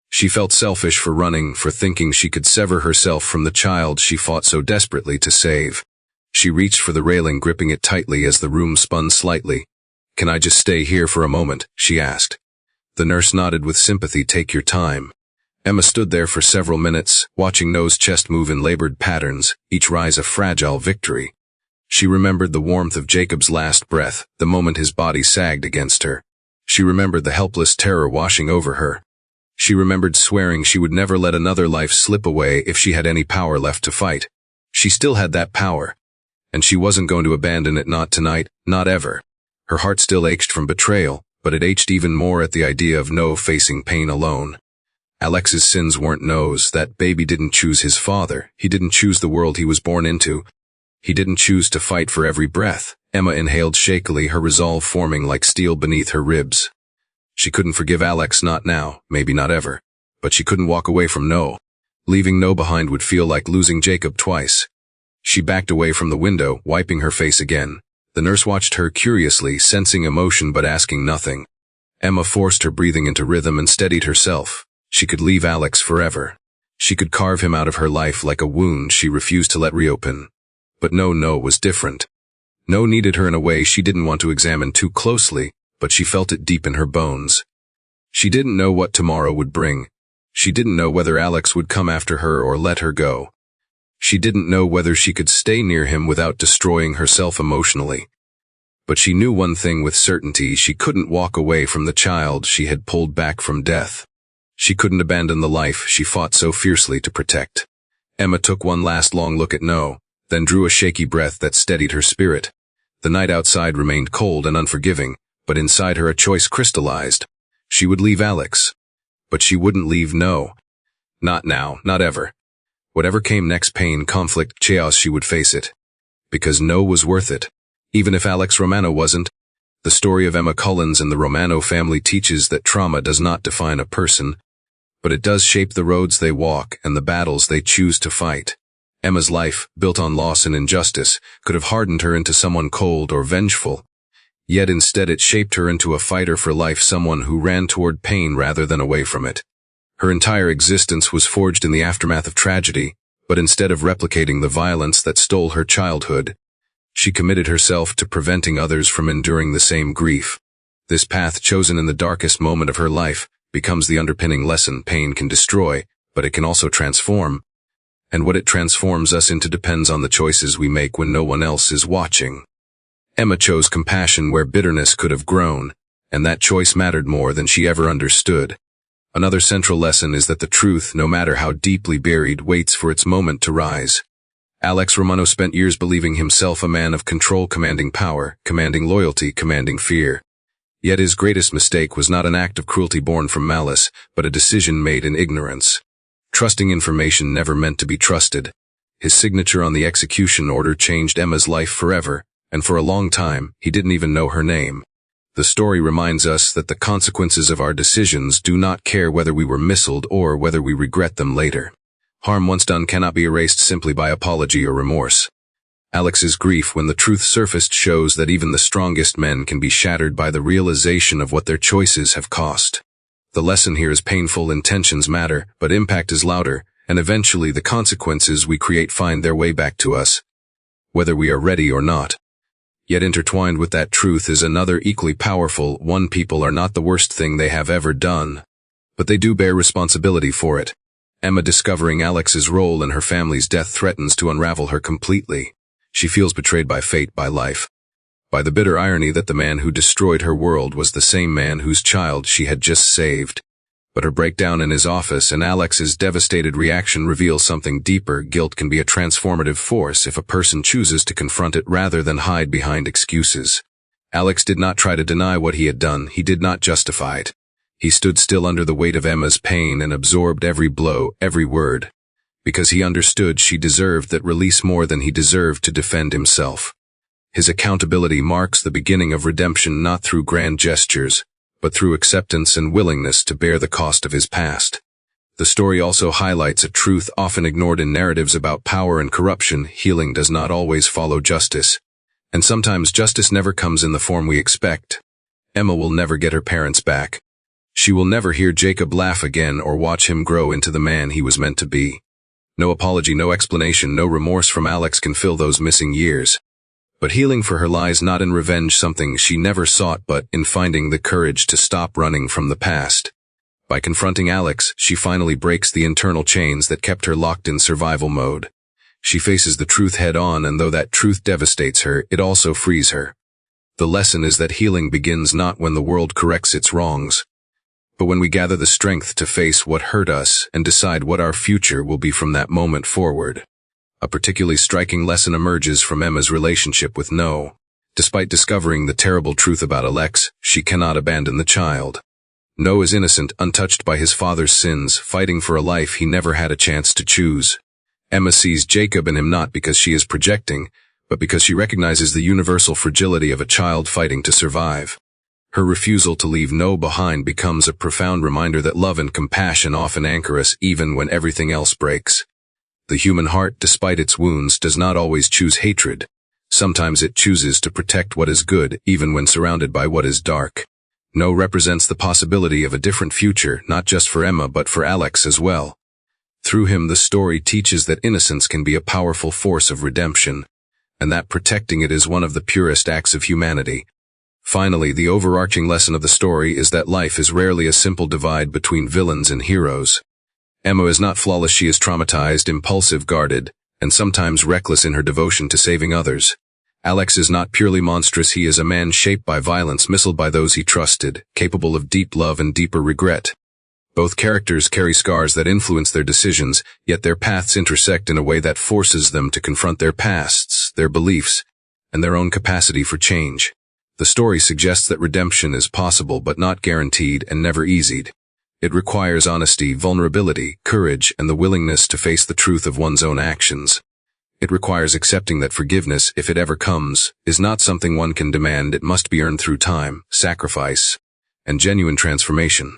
She felt selfish for running, for thinking she could sever herself from the child she fought so desperately to save. She reached for the railing, gripping it tightly as the room spun slightly. "Can I just stay here for a moment?" she asked. The nurse nodded with sympathy. "Take your time." Emma stood there for several minutes, watching No's chest move in labored patterns, each rise a fragile victory. She remembered the warmth of Jacob's last breath, the moment his body sagged against her. She remembered the helpless terror washing over her. She remembered swearing she would never let another life slip away if she had any power left to fight. She still had that power. And she wasn't going to abandon it, not tonight, not ever. Her heart still ached from betrayal, but it ached even more at the idea of No facing pain alone. Alex's sins weren't no's. That baby didn't choose his father. He didn't choose the world he was born into. He didn't choose to fight for every breath. Emma inhaled shakily, her resolve forming like steel beneath her ribs. She couldn't forgive Alex, not now, maybe not ever. But she couldn't walk away from No. Leaving No behind would feel like losing Jacob twice. She backed away from the window, wiping her face again. The nurse watched her curiously, sensing emotion but asking nothing. Emma forced her breathing into rhythm and steadied herself. She could leave Alex forever. She could carve him out of her life like a wound she refused to let reopen. But No was different. No needed her in a way she didn't want to examine too closely, but she felt it deep in her bones. She didn't know what tomorrow would bring. She didn't know whether Alex would come after her or let her go. She didn't know whether she could stay near him without destroying herself emotionally. But she knew one thing with certainty: she couldn't walk away from the child she had pulled back from death. She couldn't abandon the life she fought so fiercely to protect. Emma took one last long look at No, then drew a shaky breath that steadied her spirit. The night outside remained cold and unforgiving, but inside her a choice crystallized. She would leave Alex. But she wouldn't leave No. Not now, not ever. Whatever came next, pain, conflict, chaos, she would face it. Because No was worth it. Even if Alex Romano wasn't. The story of Emma Cullens and the Romano family teaches that trauma does not define a person, but it does shape the roads they walk and the battles they choose to fight. Emma's life, built on loss and injustice, could have hardened her into someone cold or vengeful. Yet instead it shaped her into a fighter for life, someone who ran toward pain rather than away from it. Her entire existence was forged in the aftermath of tragedy, but instead of replicating the violence that stole her childhood, she committed herself to preventing others from enduring the same grief. This path, chosen in the darkest moment of her life, becomes the underpinning lesson: pain can destroy, but it can also transform. And what it transforms us into depends on the choices we make when no one else is watching. Emma chose compassion where bitterness could have grown, and that choice mattered more than she ever understood. Another central lesson is that the truth, no matter how deeply buried, waits for its moment to rise. Alex Romano spent years believing himself a man of control, commanding power, commanding loyalty, commanding fear. Yet his greatest mistake was not an act of cruelty born from malice, but a decision made in ignorance. Trusting information never meant to be trusted. His signature on the execution order changed Emma's life forever, and for a long time, he didn't even know her name. The story reminds us that the consequences of our decisions do not care whether we were missiled or whether we regret them later. Harm once done cannot be erased simply by apology or remorse. Alex's grief when the truth surfaced shows that even the strongest men can be shattered by the realization of what their choices have cost. The lesson here is painful: intentions matter, but impact is louder, and eventually the consequences we create find their way back to us, whether we are ready or not. Yet intertwined with that truth is another equally powerful one: people are not the worst thing they have ever done, but they do bear responsibility for it. Emma discovering Alex's role in her family's death threatens to unravel her completely. She feels betrayed by fate, by life, by the bitter irony that the man who destroyed her world was the same man whose child she had just saved. But her breakdown in his office and Alex's devastated reaction reveal something deeper. Guilt can be a transformative force if a person chooses to confront it rather than hide behind excuses. Alex did not try to deny what he had done. He did not justify it. He stood still under the weight of Emma's pain and absorbed every blow, every word, because he understood she deserved that release more than he deserved to defend himself. His accountability marks the beginning of redemption, not through grand gestures, but through acceptance and willingness to bear the cost of his past. The story also highlights a truth often ignored in narratives about power and corruption: healing does not always follow justice, and sometimes justice never comes in the form we expect. Emma will never get her parents back. She will never hear Jacob laugh again or watch him grow into the man he was meant to be. No apology, no explanation, no remorse from Alex can fill those missing years. But healing for her lies not in revenge, something she never sought, but in finding the courage to stop running from the past. By confronting Alex, she finally breaks the internal chains that kept her locked in survival mode. She faces the truth head on, and though that truth devastates her, it also frees her. The lesson is that healing begins not when the world corrects its wrongs, but when we gather the strength to face what hurt us and decide what our future will be from that moment forward. A particularly striking lesson emerges from Emma's relationship with No. Despite discovering the terrible truth about Alex, she cannot abandon the child. No is innocent, untouched by his father's sins, fighting for a life he never had a chance to choose. Emma sees Jacob in him not because she is projecting, but because she recognizes the universal fragility of a child fighting to survive. Her refusal to leave No behind becomes a profound reminder that love and compassion often anchor us even when everything else breaks. The human heart, despite its wounds, does not always choose hatred. Sometimes it chooses to protect what is good, even when surrounded by what is dark. No represents the possibility of a different future, not just for Emma but for Alex as well. Through him, the story teaches that innocence can be a powerful force of redemption, and that protecting it is one of the purest acts of humanity. Finally, the overarching lesson of the story is that life is rarely a simple divide between villains and heroes. Emma is not flawless, she is traumatized, impulsive, guarded, and sometimes reckless in her devotion to saving others. Alex is not purely monstrous, he is a man shaped by violence, misled by those he trusted, capable of deep love and deeper regret. Both characters carry scars that influence their decisions, yet their paths intersect in a way that forces them to confront their pasts, their beliefs, and their own capacity for change. The story suggests that redemption is possible but not guaranteed and never easied. It requires honesty, vulnerability, courage, and the willingness to face the truth of one's own actions. It requires accepting that forgiveness, if it ever comes, is not something one can demand. It must be earned through time, sacrifice, and genuine transformation.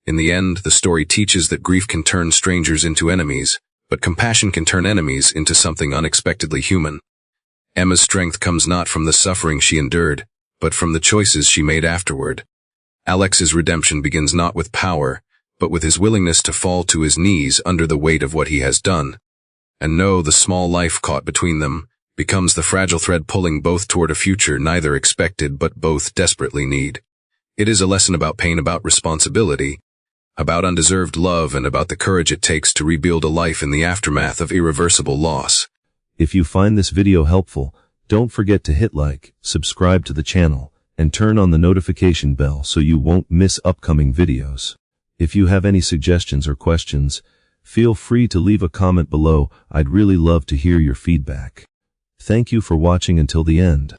In the end, the story teaches that grief can turn strangers into enemies, but compassion can turn enemies into something unexpectedly human. Emma's strength comes not from the suffering she endured, but from the choices she made afterward. Alex's redemption begins not with power, but with his willingness to fall to his knees under the weight of what he has done. And No, the small life caught between them, becomes the fragile thread pulling both toward a future neither expected but both desperately need. It is a lesson about pain, about responsibility, about undeserved love, and about the courage it takes to rebuild a life in the aftermath of irreversible loss. If you find this video helpful, don't forget to hit like, subscribe to the channel, and turn on the notification bell so you won't miss upcoming videos. If you have any suggestions or questions, feel free to leave a comment below. I'd really love to hear your feedback. Thank you for watching until the end.